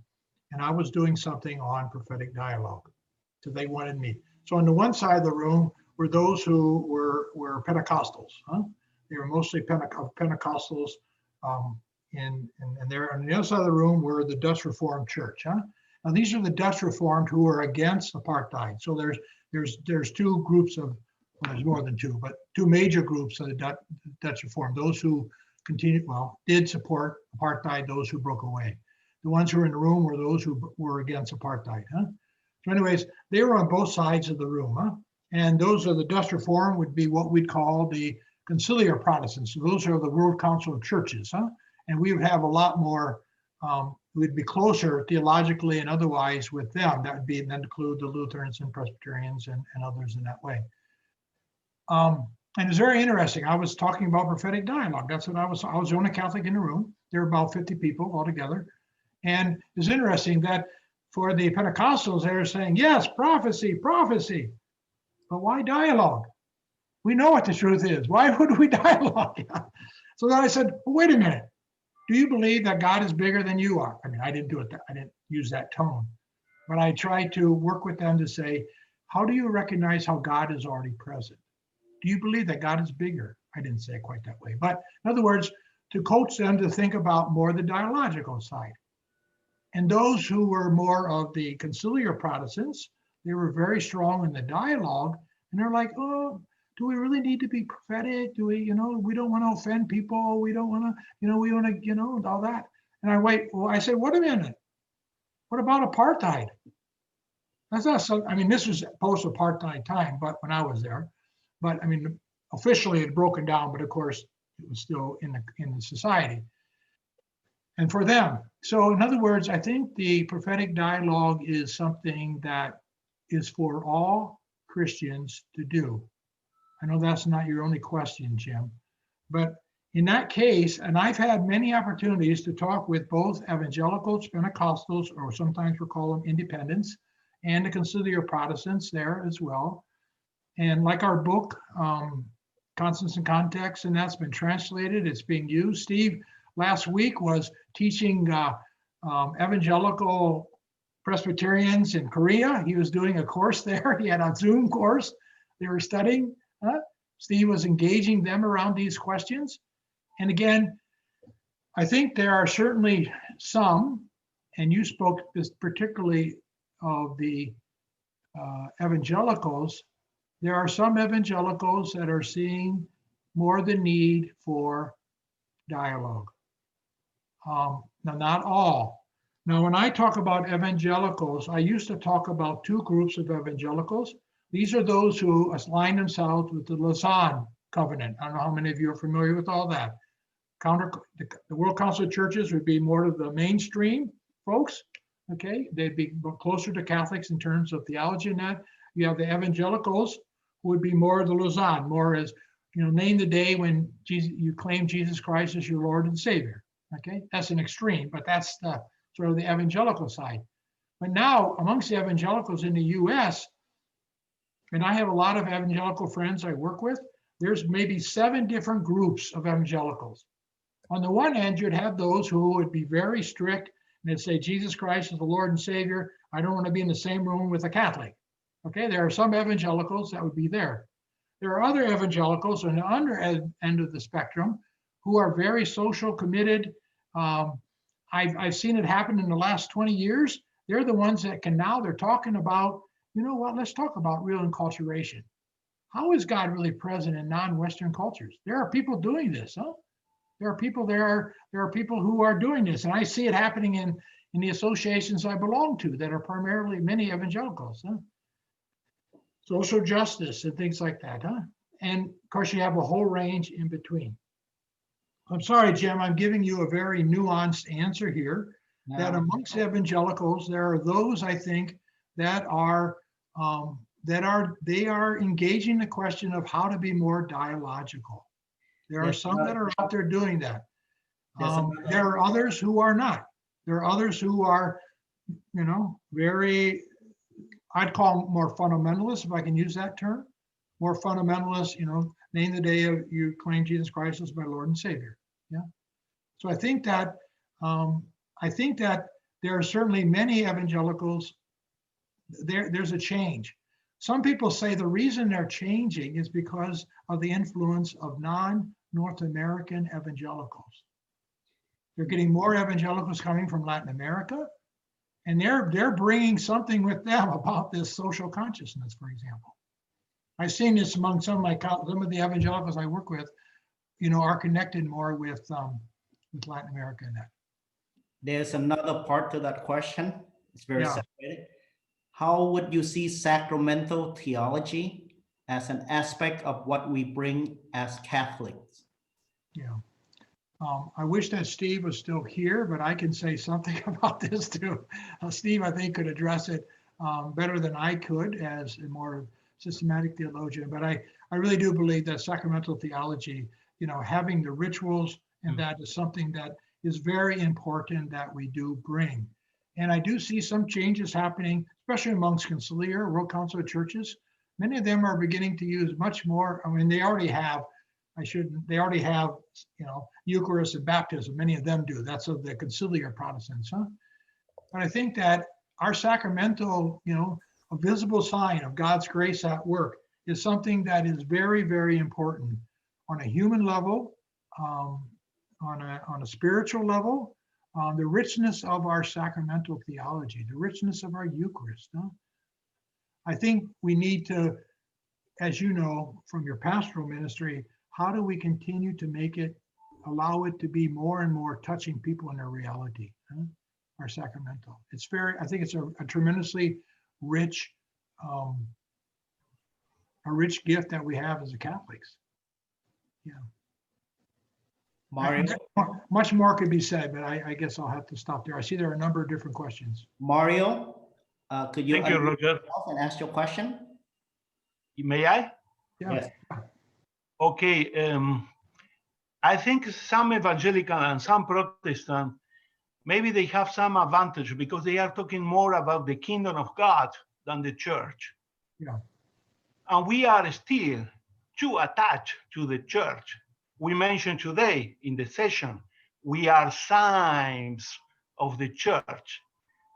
and I was doing something on prophetic dialogue. So they wanted me. So on the one side of the room were those who were Pentecostals. Huh? They were mostly Pentecostals, and there on the other side of the room were the Dutch Reformed Church. Now these are the Dutch Reformed who are against apartheid. So there's two groups of, well, there's more than two, but two major groups of the Dutch Reformed. Those who did support apartheid, those who broke away. The ones who were in the room were those who were against apartheid. So anyways, they were on both sides of the room. And those are the Dutch Reformed would be what we'd call the conciliar Protestants. So those are the World Council of Churches. And we would have a lot more, we'd be closer theologically and otherwise with them. That would be then include the Lutherans and Presbyterians and others in that way. And it's very interesting. I was talking about prophetic dialogue. That's what I was the only Catholic in the room. There were about 50 people altogether. And it's interesting that for the Pentecostals, they're saying, yes, prophecy, prophecy. But why dialogue? We know what the truth is. Why would we dialogue? So then I said, well, wait a minute. Do you believe that God is bigger than you are? I mean, I didn't do it. I didn't use that tone. But I tried to work with them to say, how do you recognize how God is already present? Do you believe that God is bigger? I didn't say it quite that way. But in other words, to coach them to think about more the dialogical side. And those who were more of the conciliar Protestants, they were very strong in the dialogue. And they're like, oh, do we really need to be prophetic? Do we, we don't want to offend people. We don't want to, we want to, all that. And I said, wait a minute. What about apartheid? That's not so, I mean, this was post-apartheid time, but when I was there, but I mean, officially it had broken down, but of course it was still in the society. And for them, so in other words, I think the prophetic dialogue is something that is for all Christians to do. I know that's not your only question, Jim, but in that case, and I've had many opportunities to talk with both evangelicals, Pentecostals, or sometimes we call them independents, and the conciliar Protestants there as well. And like our book, Constance and Context, and that's been translated, it's being used. Steve last week was teaching evangelical Presbyterians in Korea. He was doing a course there. He had a Zoom course they were studying. Steve was engaging them around these questions. And again, I think there are certainly some, and you spoke this particularly of the evangelicals, there are some evangelicals that are seeing more the need for dialogue. Now, not all. Now, when I talk about evangelicals, I used to talk about two groups of evangelicals. These are those who align themselves with the Lausanne Covenant. I don't know how many of you are familiar with all that. The World Council of Churches would be more of the mainstream folks, okay? They'd be closer to Catholics in terms of theology and that. You have the evangelicals who would be more of the Lausanne, more as, name the day when you claim Jesus Christ as your Lord and Savior, okay? That's an extreme, but that's the sort of the evangelical side. But now amongst the evangelicals in the US, and I have a lot of evangelical friends I work with, there's maybe 7 different groups of evangelicals. On the one end, you'd have those who would be very strict and they'd say, Jesus Christ is the Lord and Savior. I don't want to be in the same room with a Catholic. Okay, there are some evangelicals that would be there. There are other evangelicals on the under end of the spectrum who are very social, committed. I've seen it happen in the last 20 years. They're the ones that they're talking about, you know what, let's talk about real enculturation. How is God really present in non-Western cultures? There are people doing this, huh? There are people who are doing this, and I see it happening in the associations I belong to that are primarily many evangelicals, huh? Social justice and things like that, huh? And of course, you have a whole range in between. I'm sorry, Jim, I'm giving you a very nuanced answer here. No. That amongst evangelicals, there are those I think that are engaging the question of how to be more dialogical. There are some that are out there doing that. There are others who are not. There are others who are, very, I'd call them more fundamentalist, if I can use that term. More fundamentalist, name the day you claim Jesus Christ as my Lord and Savior. Yeah. So I think that there are certainly many evangelicals. There's a change. Some people say the reason they're changing is because of the influence of non-North American evangelicals. They're getting more evangelicals coming from Latin America, and they're bringing something with them about this social consciousness, for example. I've seen this among some of the evangelicals I work with, are connected more with Latin America and that. There's another part to that question. It's very Yeah. separated. How would you see sacramental theology as an aspect of what we bring as Catholics? Yeah. I wish that Steve was still here, but I can say something about this too. Steve, I think, could address it better than I could as a more systematic theologian. But I really do believe that sacramental theology, having the rituals, and that is something that is very important that we do bring. And I do see some changes happening, especially amongst conciliar, World Council of Churches. Many of them are beginning to use much more. I mean, they already have, Eucharist and baptism. Many of them do. That's of the conciliar Protestants, huh? But I think that our sacramental, a visible sign of God's grace at work is something that is very, very important on a human level, on a spiritual level, the richness of our sacramental theology, the richness of our Eucharist. Huh? I think we need to, as you know from your pastoral ministry, how do we continue to allow it to be more and more touching people in their reality, huh? Our sacramental. I think it's a tremendously rich, a rich gift that we have as Catholics. Yeah. Mario? Much more could be said, but I guess I'll have to stop there. I see there are a number of different questions. Mario, could you Thank you, unmute Roger. yourself and ask your question? May I? Yeah. Yes. Okay. I think some evangelical and some Protestant, maybe they have some advantage because they are talking more about the kingdom of God than the church. Yeah. And we are still too attached to the church. We mentioned today in the session, we are signs of the church.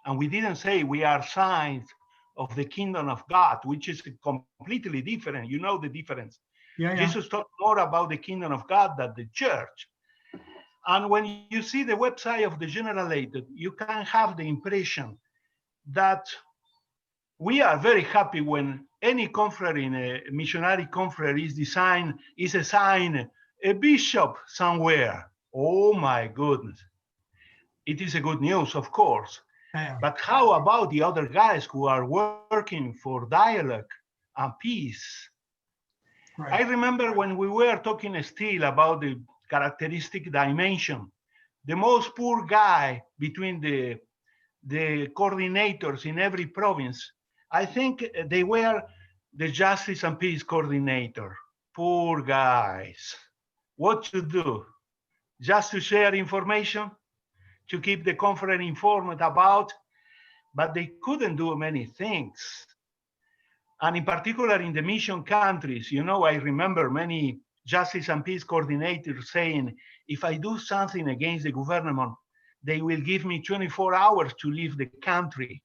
And we didn't say we are signs of the kingdom of God, which is completely different. You know the difference. Yeah. Jesus talked more about the kingdom of God than the church. And when you see the website of the Generated, you can have the impression that we are very happy when any conference in a missionary conference is assigned a bishop somewhere. Oh my goodness. It is a good news, of course. Yeah. But how about the other guys who are working for dialogue and peace? Right. I remember when we were talking still about the characteristic dimension, the most poor guy between the coordinators in every province, I think they were the justice and peace coordinator. Poor guys. What to do? Just to share information, to keep the conference informed about, but they couldn't do many things. And in particular in the mission countries, I remember many justice and peace coordinators saying, if I do something against the government, they will give me 24 hours to leave the country.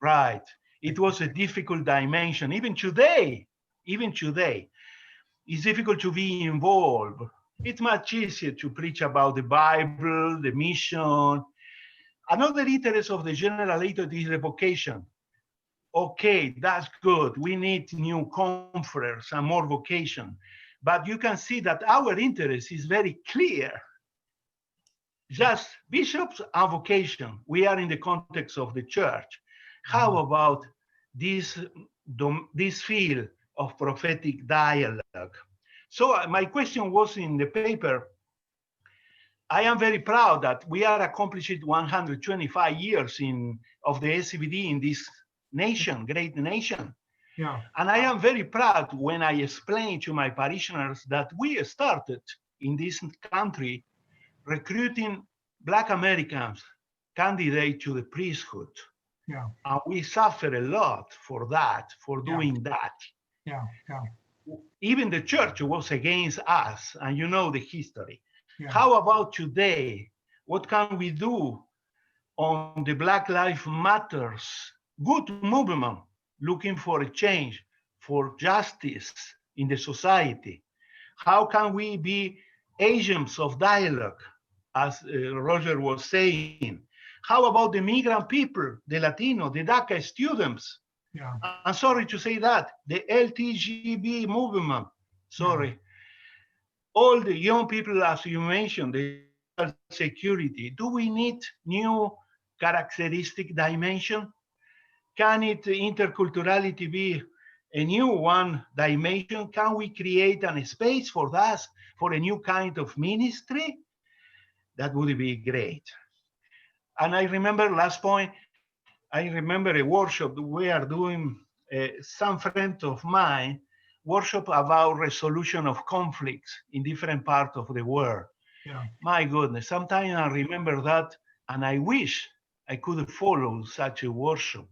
Right. It was a difficult dimension. Even today, it's difficult to be involved. It's much easier to preach about the Bible, the mission. Another interest of the Generated is revocation. Okay, that's good. We need new conference and more vocation. But you can see that our interest is very clear. Just bishops and vocation. We are in the context of the church. How about this field of prophetic dialogue? So my question was in the paper, I am very proud that we are accomplished 125 years of the SCVD in this nation, great nation. Yeah. And I am very proud when I explain to my parishioners that we started in this country recruiting Black Americans candidate to the priesthood. Yeah. And we suffer a lot for that, for doing that. Yeah. Even the church was against us, and you know the history. Yeah. How about today? What can we do on the Black Lives Matters good movement, looking for a change, for justice in the society? How can we be agents of dialogue as Roger was saying. How about the migrant people, the Latino, the DACA students? Yeah. I'm sorry to say that, the LTGB movement, sorry. All the young people, as you mentioned, the security, do we need new characteristic dimension? Can interculturality be a new one dimension? Can we create a space for that, for a new kind of ministry? That would be great. And I remember, last point, I remember a workshop we are doing, some friend of mine, workshop about resolution of conflicts in different parts of the world. Yeah. My goodness, sometimes I remember that, and I wish I could follow such a workshop.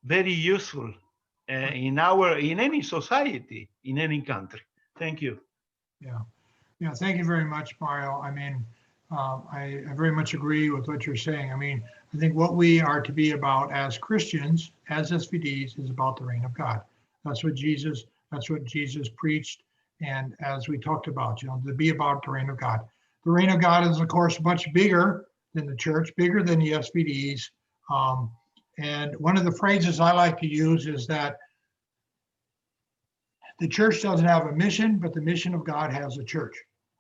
Very useful in any society, in any country. Thank you. Yeah. Yeah. Thank you very much, Mario. I mean, I very much agree with what you're saying. I mean, I think what we are to be about as Christians, as SVDs, is about the reign of God. That's what Jesus preached. And as we talked about, to be about the reign of God. The reign of God is, of course, much bigger than the church, bigger than the SVDs. And one of the phrases I like to use is that the church doesn't have a mission, but the mission of God has a church.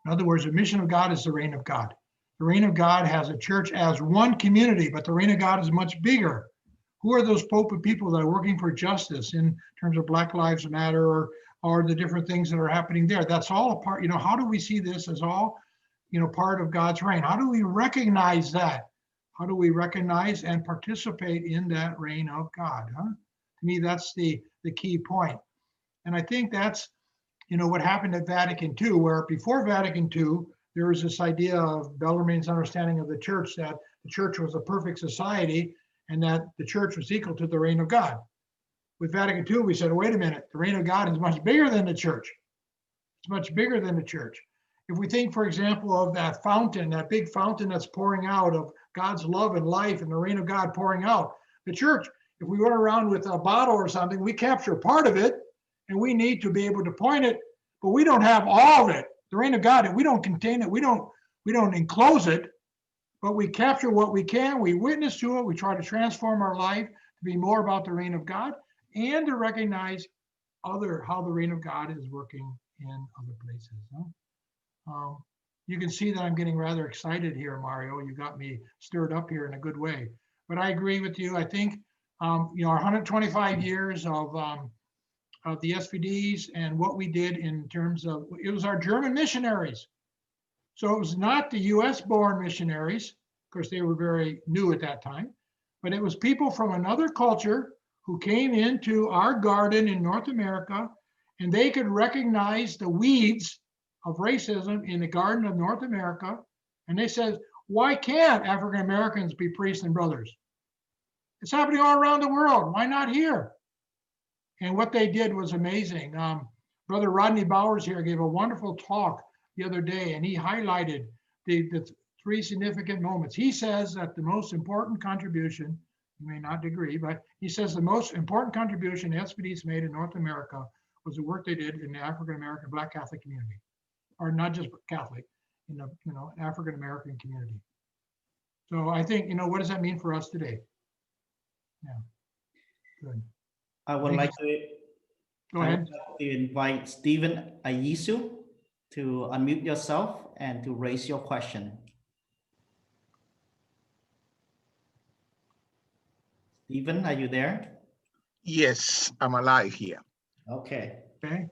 In other words, the mission of God is the reign of God. The reign of God has a church as one community, but the reign of God is much bigger. Who are those people that are working for justice in terms of Black Lives Matter or the different things that are happening there? That's all a part, how do we see this as all, part of God's reign? How do we recognize that? How do we recognize and participate in that reign of God? To me, that's the key point. And I think that's, what happened at Vatican II, where before Vatican II, there was this idea of Bellarmine's understanding of the church, that the church was a perfect society and that the church was equal to the reign of God. With Vatican II, we said, wait a minute, the reign of God is much bigger than the church. It's much bigger than the church. If we think, for example, of that fountain, that big fountain that's pouring out of God's love and life and the reign of God pouring out, the church, if we went around with a bottle or something, we capture part of it and we need to be able to point it, but we don't have all of it. The reign of God, we don't contain it, we don't enclose it, but we capture what we can, we witness to it, we try to transform our life to be more about the reign of God and to recognize how the reign of God is working in other places. You can see that I'm getting rather excited here, Mario. You got me stirred up here in a good way. But I agree with you. I think our 125 years of the SVDs and what we did in terms of, it was our German missionaries. So it was not the US born missionaries, of course they were very new at that time, but it was people from another culture who came into our garden in North America, and they could recognize the weeds of racism in the garden of North America. And they said, why can't African Americans be priests and brothers? It's happening all around the world. Why not here? And what they did was amazing. Brother Rodney Bowers here gave a wonderful talk the other day, and he highlighted the three significant moments. He says that the most important contribution, you may not agree, but he says the most important contribution SVDs made in North America was the work they did in the African American Black Catholic community, or not just Catholic, in the African American community. So I think, what does that mean for us today? Yeah, good. I would like Go ahead. to invite Stephen Ayisu to unmute yourself and to raise your question. Stephen, are you there? Yes, I'm alive here. Okay. Okay.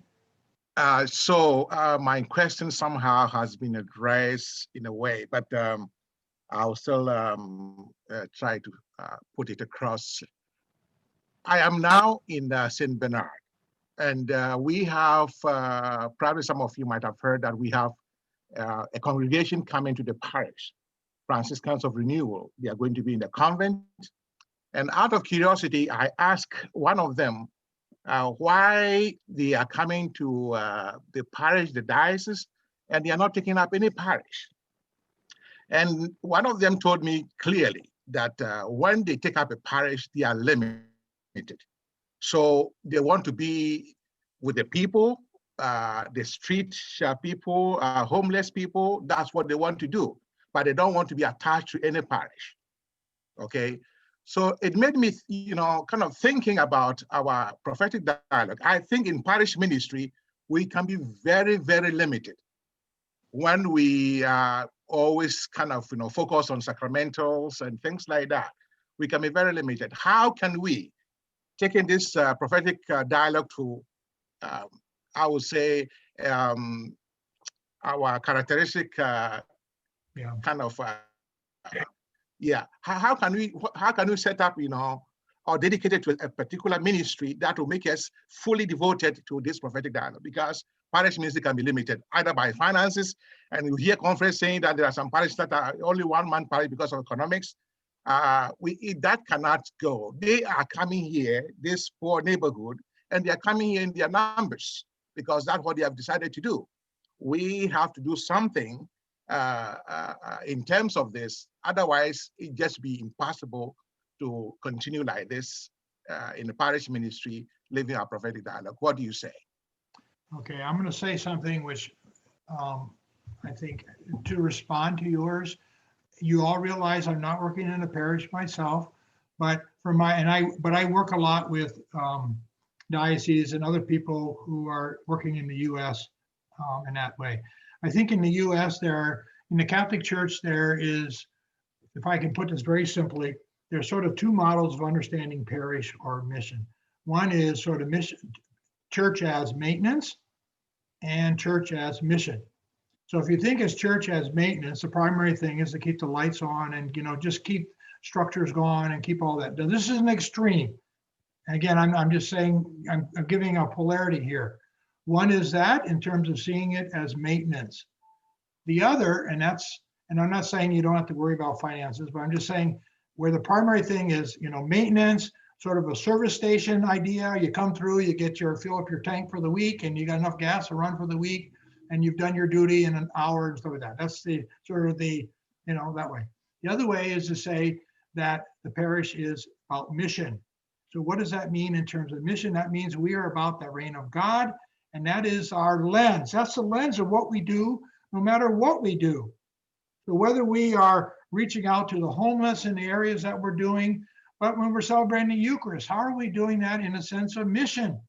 So my question somehow has been addressed in a way, but I'll still try to put it across. I am now in St. Bernard, and we have, probably some of you might have heard that we have a congregation coming to the parish, Franciscans of Renewal. They are going to be in the convent. And out of curiosity, I asked one of them why they are coming to the parish, the diocese, and they are not taking up any parish. And one of them told me clearly that when they take up a parish, they are limited. So they want to be with the people, the street people, homeless people. That's what they want to do. but they don't want to be attached to any parish. Okay, so it made me, kind of thinking about our prophetic dialogue. I think in parish ministry, we can be very, very limited when we always kind of, focus on sacramentals and things like that. We can be very limited. How can we, taking this prophetic dialogue to, I would say, our characteristic kind of, how can we set up, or dedicated to a particular ministry that will make us fully devoted to this prophetic dialogue? Because parish ministry can be limited either by finances, and you hear conference saying that there are some parishes that are only one-man parish because of economics. That cannot go. They are coming here, this poor neighborhood, and they are coming here in their numbers because that's what they have decided to do. We have to do something in terms of this. Otherwise, it just be impossible to continue like this in the parish ministry, living our prophetic dialogue. What do you say? Okay, I'm going to say something which I think to respond to yours. You all realize I'm not working in a parish myself, but I work a lot with dioceses and other people who are working in the U.S. In that way. I think in the U.S. in the Catholic Church, there is, if I can put this very simply, there's sort of two models of understanding parish or mission. One is sort of mission, church as maintenance, and church as mission. So if you think as church as maintenance, the primary thing is to keep the lights on and just keep structures going and keep all that. Now, this is an extreme. And again, I'm just saying, I'm giving a polarity here. One is that in terms of seeing it as maintenance. The other, and I'm not saying you don't have to worry about finances, but I'm just saying where the primary thing is, maintenance, sort of a service station idea. You come through, you fill up your tank for the week, and you got enough gas to run for the week, and you've done your duty in an hour and stuff like that. That's the sort of that way. The other way is to say that the parish is about mission. So what does that mean in terms of mission? That means we are about the reign of God, and that is our lens. That's the lens of what we do, no matter what we do. So whether we are reaching out to the homeless in the areas that we're doing, but when we're celebrating the Eucharist, how are we doing that in a sense of mission?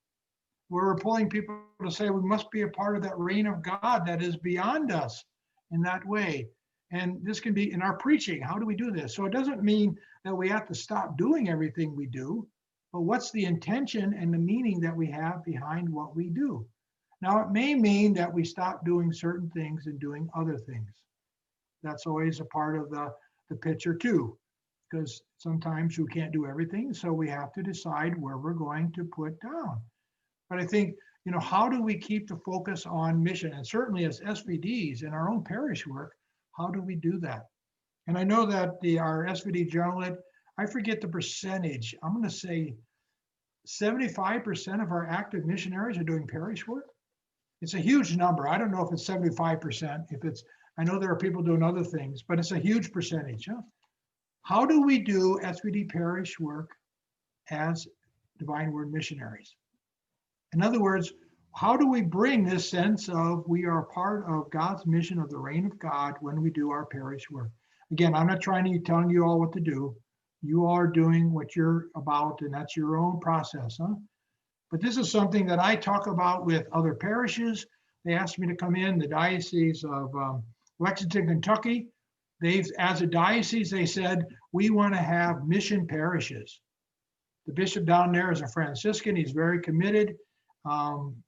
Where we're pulling people to say we must be a part of that reign of God that is beyond us in that way. And this can be in our preaching. How do we do this? So it doesn't mean that we have to stop doing everything we do, but what's the intention and the meaning that we have behind what we do? Now, it may mean that we stop doing certain things and doing other things. That's always a part of the picture too, because sometimes you can't do everything. So we have to decide where we're going to put down. But I think, how do we keep the focus on mission? And certainly as SVDs in our own parish work, how do we do that? And I know that our SVD generalate, I forget the percentage. I'm going to say 75% of our active missionaries are doing parish work. It's a huge number. I don't know if it's 75%. I know there are people doing other things, but it's a huge percentage. Huh? How do we do SVD parish work as Divine Word missionaries? In other words, how do we bring this sense of we are part of God's mission of the reign of God when we do our parish work? Again, I'm not telling you all what to do. You all are doing what you're about, and that's your own process, huh? But this is something that I talk about with other parishes. They asked me to come in, the Diocese of Lexington, Kentucky. As a diocese, they said, we want to have mission parishes. The bishop down there is a Franciscan. He's very committed.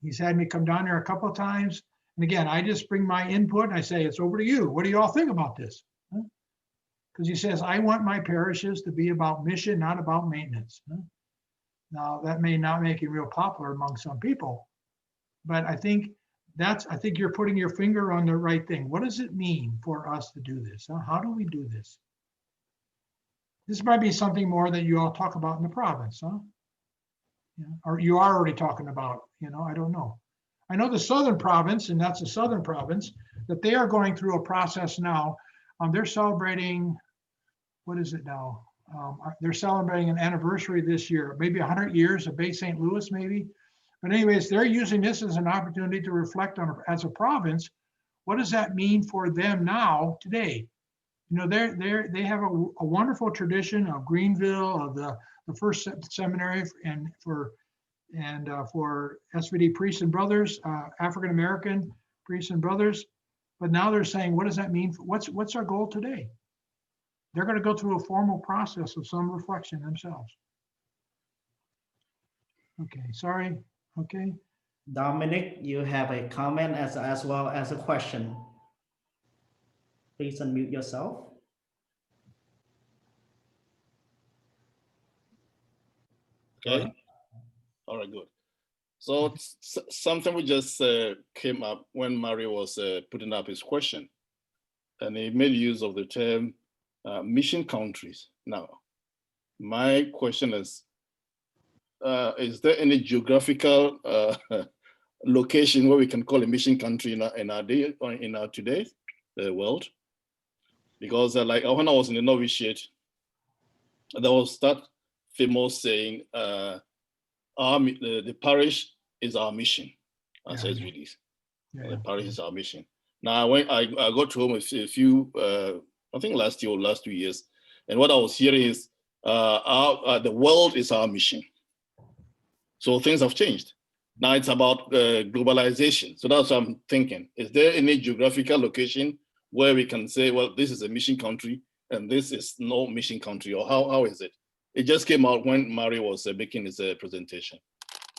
He's had me come down there a couple of times. And again, I just bring my input and I say, it's over to you. What do you all think about this? Because he says, I want my parishes to be about mission, not about maintenance. Now, that may not make it real popular among some people, but I think you're putting your finger on the right thing. What does it mean for us to do this? How do we do this? This might be something more that you all talk about in the province, huh? Or you are already talking about, I don't know. I know the Southern Province, and that's the Southern Province, that they are going through a process now. They're celebrating, what is it now? They're celebrating an anniversary this year, maybe 100 years of Bay St. Louis, maybe. But anyways, they're using this as an opportunity to reflect on, as a province, what does that mean for them now, today? You know, they have a wonderful tradition of Greenville, of the first seminary for SVD priests and brothers, African American priests and brothers. But now they're saying, what does that mean? What's our goal today? They're going to go through a formal process of some reflection themselves. Okay, sorry. Okay. Dominic, you have a comment as well as a question. Please unmute yourself. Okay. All right, good. So something we just came up when Mario was putting up his question, and he made use of the term mission countries. Now, my question is there any geographical location where we can call a mission country in our today's world? Because like when I was in the novitiate, there was that famous saying, the parish is our mission. As SVD. The parish is our mission. Now, when I got home a few, I think last year or last 2 years, and what I was hearing is the world is our mission. So things have changed. Now it's about globalization. So that's what I'm thinking. Is there any geographical location where we can say, well, this is a mission country and this is no mission country, or how is it? It just came out when Mario was making his presentation.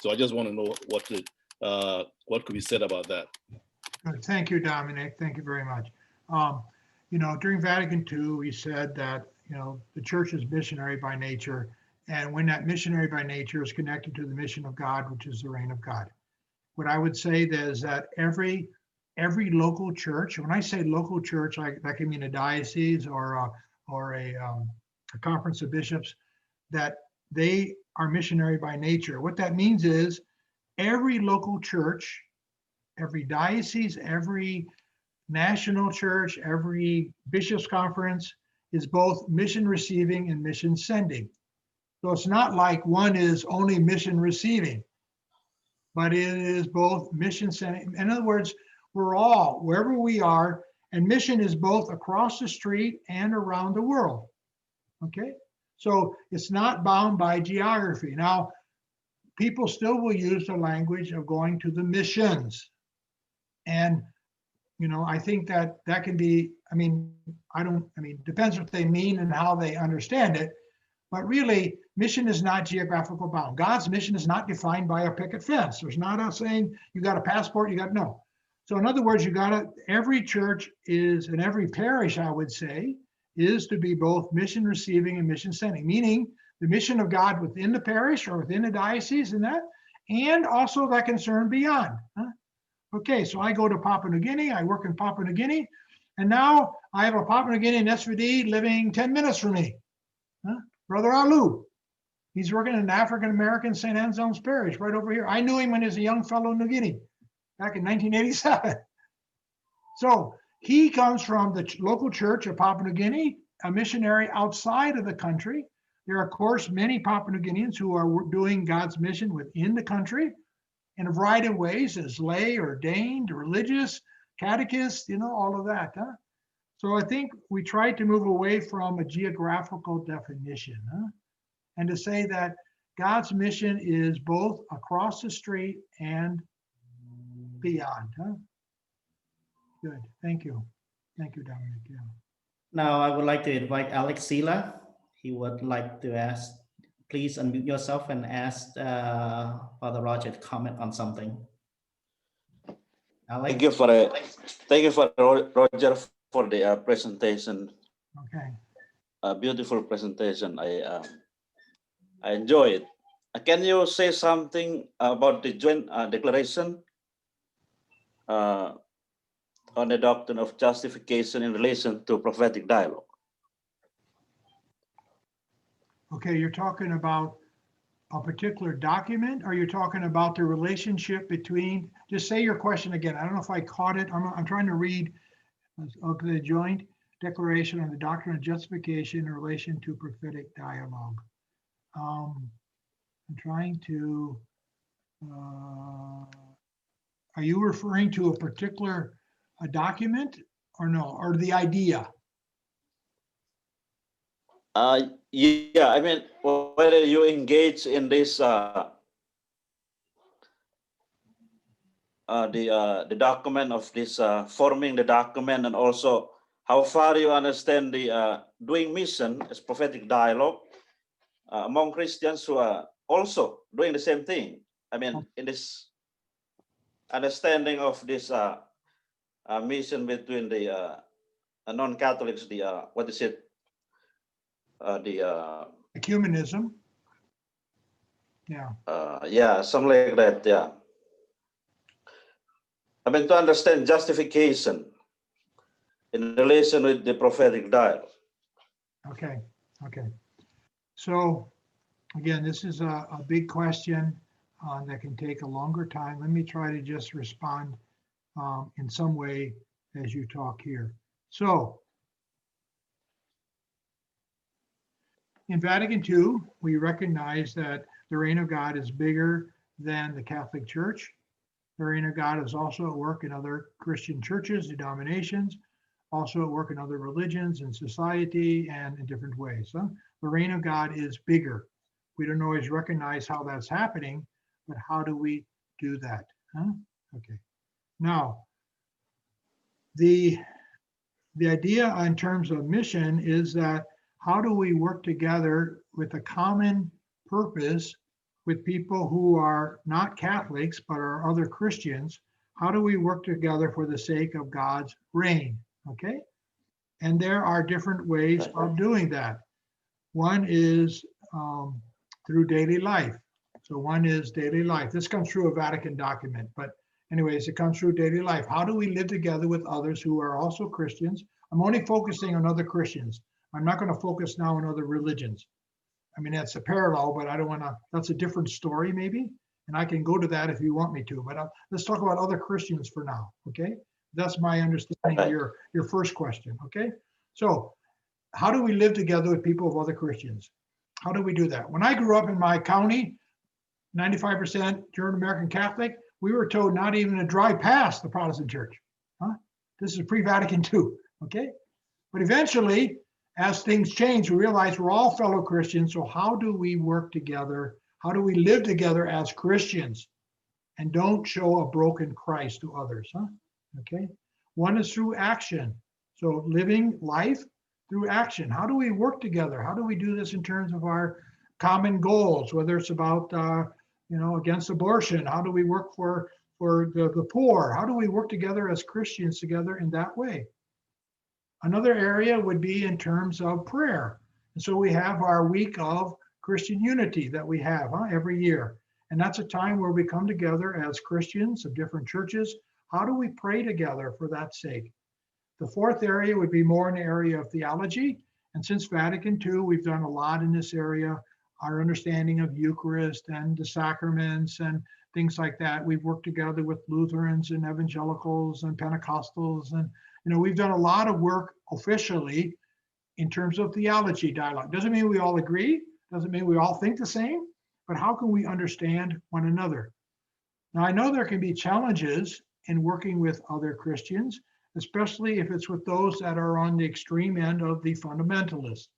So I just want to know what could be said about that. Good. Thank you, Dominic. Thank you very much. You know, during Vatican II, we said that, you know, the church is missionary by nature. And when that missionary by nature is connected to the mission of God, which is the reign of God. What I would say is that every local church, when I say local church, that can mean a diocese or a conference of bishops, that they are missionary by nature. What that means is every local church, every diocese, every national church, every bishops' conference is both mission receiving and mission sending. So it's not like one is only mission receiving, but it is both mission sending. In other words, we're all, wherever we are, and mission is both across the street and around the world. Okay? So it's not bound by geography. Now, people still will use the language of going to the missions. And, you know, I think that can be, depends what they mean and how they understand it. But really, mission is not geographical bound. God's mission is not defined by a picket fence. There's not a saying, you got a passport, no. So in other words, every church is, and every parish, I would say, is to be both mission receiving and mission sending, meaning the mission of God within the parish or within the diocese and also that concern beyond. Okay, so I go to Papua New Guinea, I work in Papua New Guinea, and now I have a Papua New Guinean SVD living 10 minutes from me. Brother Alu, he's working in an African-American St. Anselm's Parish right over here. I knew him when he was a young fellow in New Guinea back in 1987. So he comes from the local church of Papua New Guinea, a missionary outside of the country. There are, of course, many Papua New Guineans who are doing God's mission within the country in a variety of ways, as lay, ordained, religious, catechist, all of that. So I think we try to move away from a geographical definition and to say that God's mission is both across the street and beyond. Good. Thank you. Thank you, Dominic. Yeah. Now I would like to invite Alex Sila. He would like to ask, please unmute yourself and ask Father Roger to comment on something. Alex? Thank you for Roger for the presentation. Okay. A beautiful presentation. I enjoy it. Can you say something about the joint declaration on the doctrine of justification in relation to prophetic dialogue? Okay, you're talking about a particular document, or you're talking about the relationship between, just say your question again. I don't know if I caught it. I'm trying to read the joint declaration on the doctrine of justification in relation to prophetic dialogue. I'm trying to, are you referring to a particular document or no, or the idea? Yeah, I mean, whether you engage in this the document of this forming the document, and also how far you understand the doing mission as prophetic dialogue among Christians who are also doing the same thing. I mean, in this understanding of this mission between the non-Catholics, the what is it? Ecumenism. Yeah. Yeah, something like that. Yeah. I mean, to understand justification in relation with the prophetic dialogue. Okay. Okay. So again, this is a big question that can take a longer time. Let me try to just respond in some way as you talk here. So in Vatican II, we recognize that the reign of God is bigger than the Catholic Church. The reign of God is also at work in other Christian churches, denominations, also at work in other religions and society and in different ways. So the reign of God is bigger. We don't always recognize how that's happening, but how do we do that? Huh? Okay. Now, the idea in terms of mission is that how do we work together with a common purpose with people who are not Catholics, but are other Christians? How do we work together for the sake of God's reign? Okay. And there are different ways of doing that. One is through daily life. So one is daily life. This comes through a Vatican document, but anyways, it comes through daily life. How do we live together with others who are also Christians? I'm only focusing on other Christians. I'm not going to focus now on other religions. I mean, that's a parallel, but I don't want to, that's a different story maybe. And I can go to that if you want me to, but let's talk about other Christians for now, okay? That's my understanding of your first question, okay? So how do we live together with people of other Christians? How do we do that? When I grew up in my county, 95% German American Catholic, we were told not even to drive past the Protestant church. Huh? This is pre-Vatican II, okay? But eventually, as things change, we realize we're all fellow Christians. So how do we work together? How do we live together as Christians and don't show a broken Christ to others? Huh? Okay. One is through action. So living life through action. How do we work together? How do we do this in terms of our common goals, whether it's about, against abortion? How do we work for the poor? How do we work together as Christians together in that way? Another area would be in terms of prayer. And so we have our week of Christian unity that we have every year. And that's a time where we come together as Christians of different churches. How do we pray together for that sake? The fourth area would be more in the area of theology. And since Vatican II, we've done a lot in this area. Our understanding of Eucharist and the sacraments and things like that. We've worked together with Lutherans and evangelicals and Pentecostals. And, we've done a lot of work officially in terms of theology dialogue. Doesn't mean we all agree. Doesn't mean we all think the same. But how can we understand one another? Now, I know there can be challenges in working with other Christians, especially if it's with those that are on the extreme end of the fundamentalists.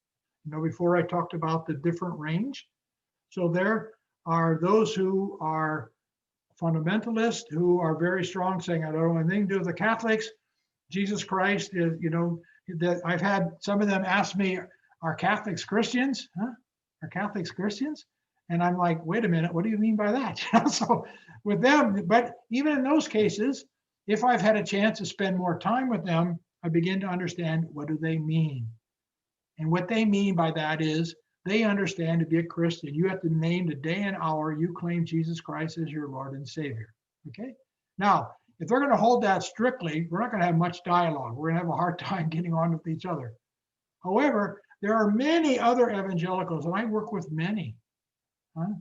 Before I talked about the different range. So there are those who are fundamentalists who are very strong, saying, I don't want anything to do with the Catholics. Jesus Christ is, that I've had some of them ask me, are Catholics Christians? Huh? Are Catholics Christians? And I'm like, wait a minute, what do you mean by that? So with them, but even in those cases, if I've had a chance to spend more time with them, I begin to understand, what do they mean? And what they mean by that is they understand to be a Christian, you have to name the day and hour you claim Jesus Christ as your Lord and Savior. Okay. Now, if they're going to hold that strictly, we're not going to have much dialogue. We're going to have a hard time getting on with each other. However, there are many other evangelicals, and I work with many. Huh?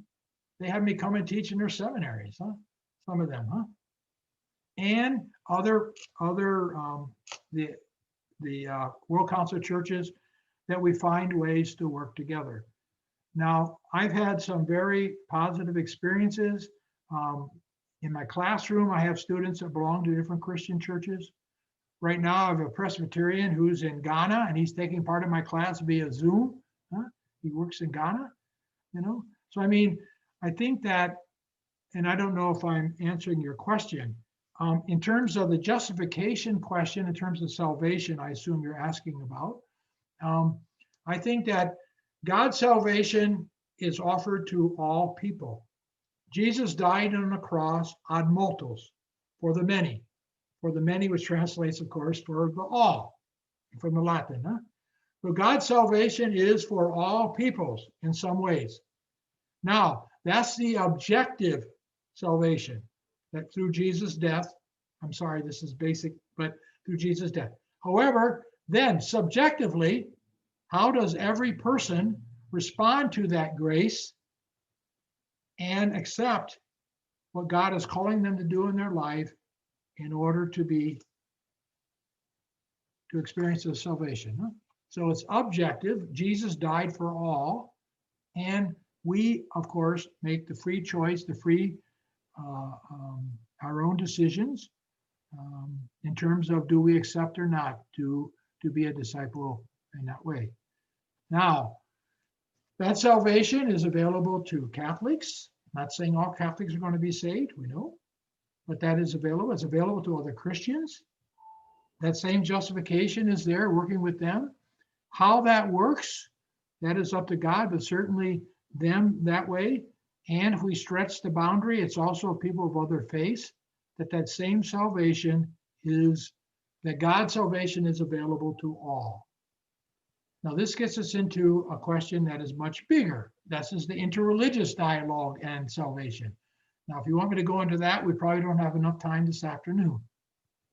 They have me come and teach in their seminaries. Huh? Some of them, huh? And the World Council of Churches, that we find ways to work together. Now, I've had some very positive experiences. In my classroom, I have students that belong to different Christian churches. Right now, I have a Presbyterian who's in Ghana, and he's taking part of my class via Zoom. Huh? He works in Ghana, you know? So, I mean, I think that, and I don't know if I'm answering your question, in terms of the justification question, in terms of salvation, I assume you're asking about. I think that God's salvation is offered to all people. Jesus died on the cross ad multos, for the many. For the many, which translates, of course, for the all, from the Latin. Huh? So God's salvation is for all peoples in some ways. Now, that's the objective salvation, that through Jesus' death, I'm sorry, this is basic, but through Jesus' death. However, then subjectively, how does every person respond to that grace and accept what God is calling them to do in their life in order to experience the salvation? Huh? So it's objective. Jesus died for all, and we, of course, make the free choice, the free, our own decisions in terms of do we accept or not to be a disciple in that way. Now, that salvation is available to Catholics. I'm not saying all Catholics are going to be saved, we know, but that is available. It's available to other Christians. That same justification is there, working with them. How that works, that is up to God, but certainly them that way. And if we stretch the boundary, it's also people of other faiths, that same salvation is, that God's salvation is available to all. Now, this gets us into a question that is much bigger. This is the interreligious dialogue and salvation. Now, if you want me to go into that, we probably don't have enough time this afternoon.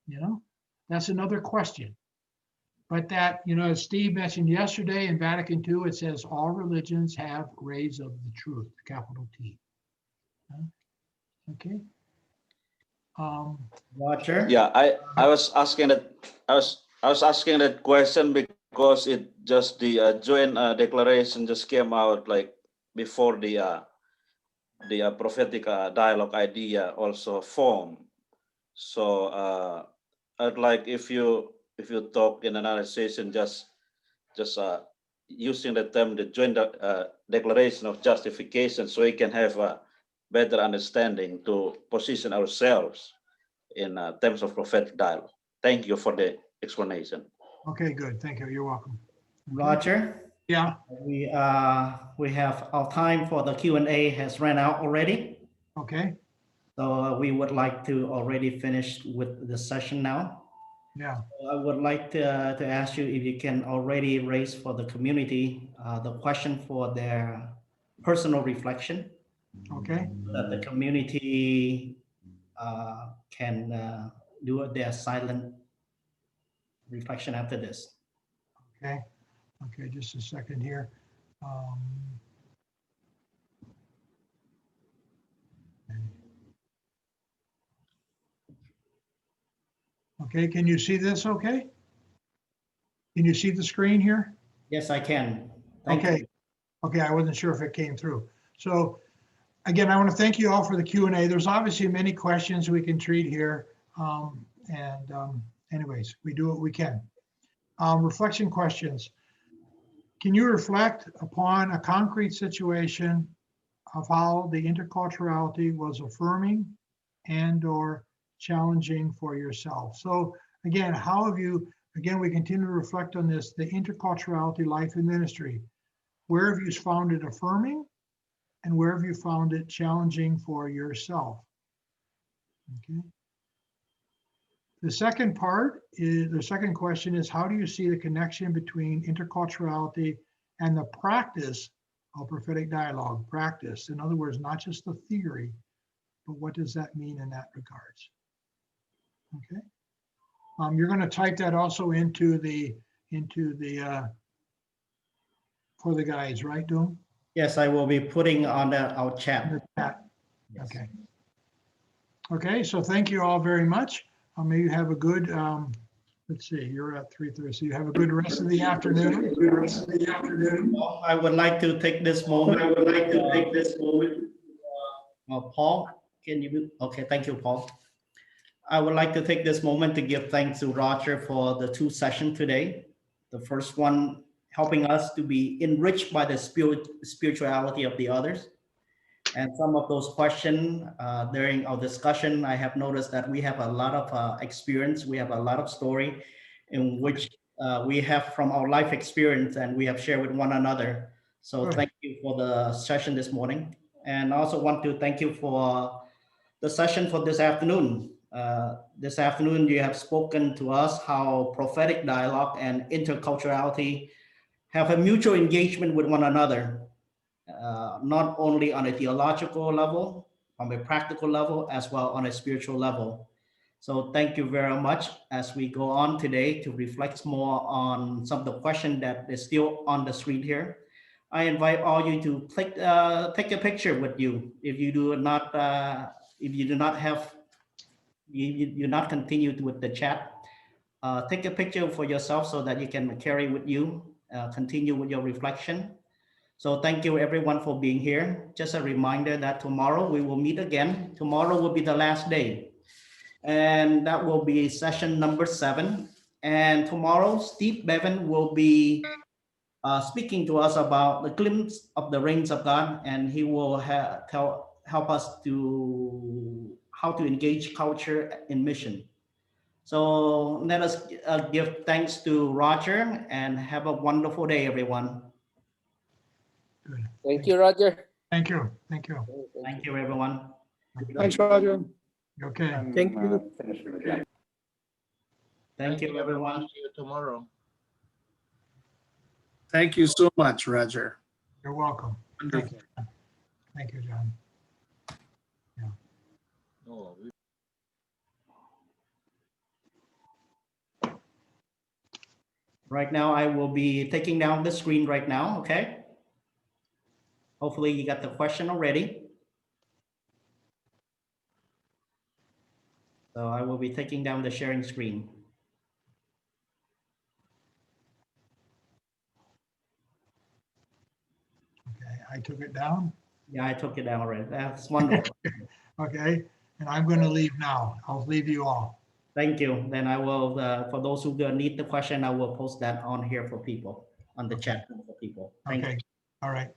You know, that's another question. But that, you know, as Steve mentioned yesterday in Vatican II, it says all religions have rays of the truth, capital T. Okay. Roger? Yeah, I was asking that I was asking that question because it just the joint declaration just came out like before the prophetic dialogue idea also formed. So I'd like if you talk in another session just using the term the joint declaration of justification, so we can have a better understanding to position ourselves in terms of prophetic dialogue. Thank you for the explanation. Okay, good. Thank you. You're welcome. Okay. Roger? Yeah. We have our time for the Q&A has ran out already. Okay. So we would like to already finish with the session now. Yeah. I would like to ask you if you can already raise for the community the question for their personal reflection. Okay. That the community can do their silent reflection after this. Okay. Okay. Just a second here. Okay. Can you see this? Okay. Can you see the screen here? Yes, I can. Thank Okay. you. Okay. I wasn't sure if it came through. So again, I want to thank you all for the Q&A. There's obviously many questions we can treat here. Anyways, we do what we can. Reflection questions. Can you reflect upon a concrete situation of how the interculturality was affirming and or challenging for yourself? So again, how have you, again, we continue to reflect on this, the interculturality life and ministry. Where have you found it affirming and where have you found it challenging for yourself? Okay. The second part is, the second question is, how do you see the connection between interculturality and the practice of prophetic dialogue? Practice, in other words, not just the theory, but what does that mean in that regards? Okay. You're going to type that also into the for the guides, right, Doom? Yes, I will be putting on our chat. Yes. Yes. Okay. Okay, so thank you all very much. May you have a good, let's see, you're at 3:30, so you have a good rest of the afternoon. Well, I would like to take this moment. Paul, can you? Okay, thank you, Paul. I would like to take this moment to give thanks to Roger for the 2 sessions today. The first one helping us to be enriched by the spirituality of the others. And some of those questions during our discussion, I have noticed that we have a lot of experience. We have a lot of story in which we have from our life experience and we have shared with one another. So Good. thank you for the session this morning. And I also want to thank you for the session for this afternoon. This afternoon, you have spoken to us how prophetic dialogue and interculturality have a mutual engagement with one another, not only on a theological level, on a practical level, as well on a spiritual level. So thank you very much as we go on today to reflect more on some of the questions that is still on the screen here. I invite all you to take a picture with you. If you do not have, you do not continue with the chat, take a picture for yourself so that you can carry with you, continue with your reflection. So thank you everyone for being here. Just a reminder that tomorrow we will meet again. Tomorrow will be the last day. And that will be session number 7. And tomorrow, Steve Bevan will be speaking to us about the glimpse of the reigns of God, and he will help us to how to engage culture in mission. So let us give thanks to Roger and have a wonderful day, everyone. Good. Thank you, Roger. Thank you. Thank you. Thank you, everyone. Thanks, Roger. Okay. Thank you. Thank you, everyone. See you tomorrow. Thank you so much, Roger. You're welcome. Wonderful. Thank you, John. Oh, Right now, I will be taking down the screen right now, okay? Hopefully you got the question already. So I will be taking down the sharing screen. Okay, I took it down. Yeah, I took it down already. That's wonderful. Okay, and I'm going to leave now. I'll leave you all. Thank you. Then I will, for those who need the question, I will post that on here for people, on the chat for people. Thank you. Okay, all right.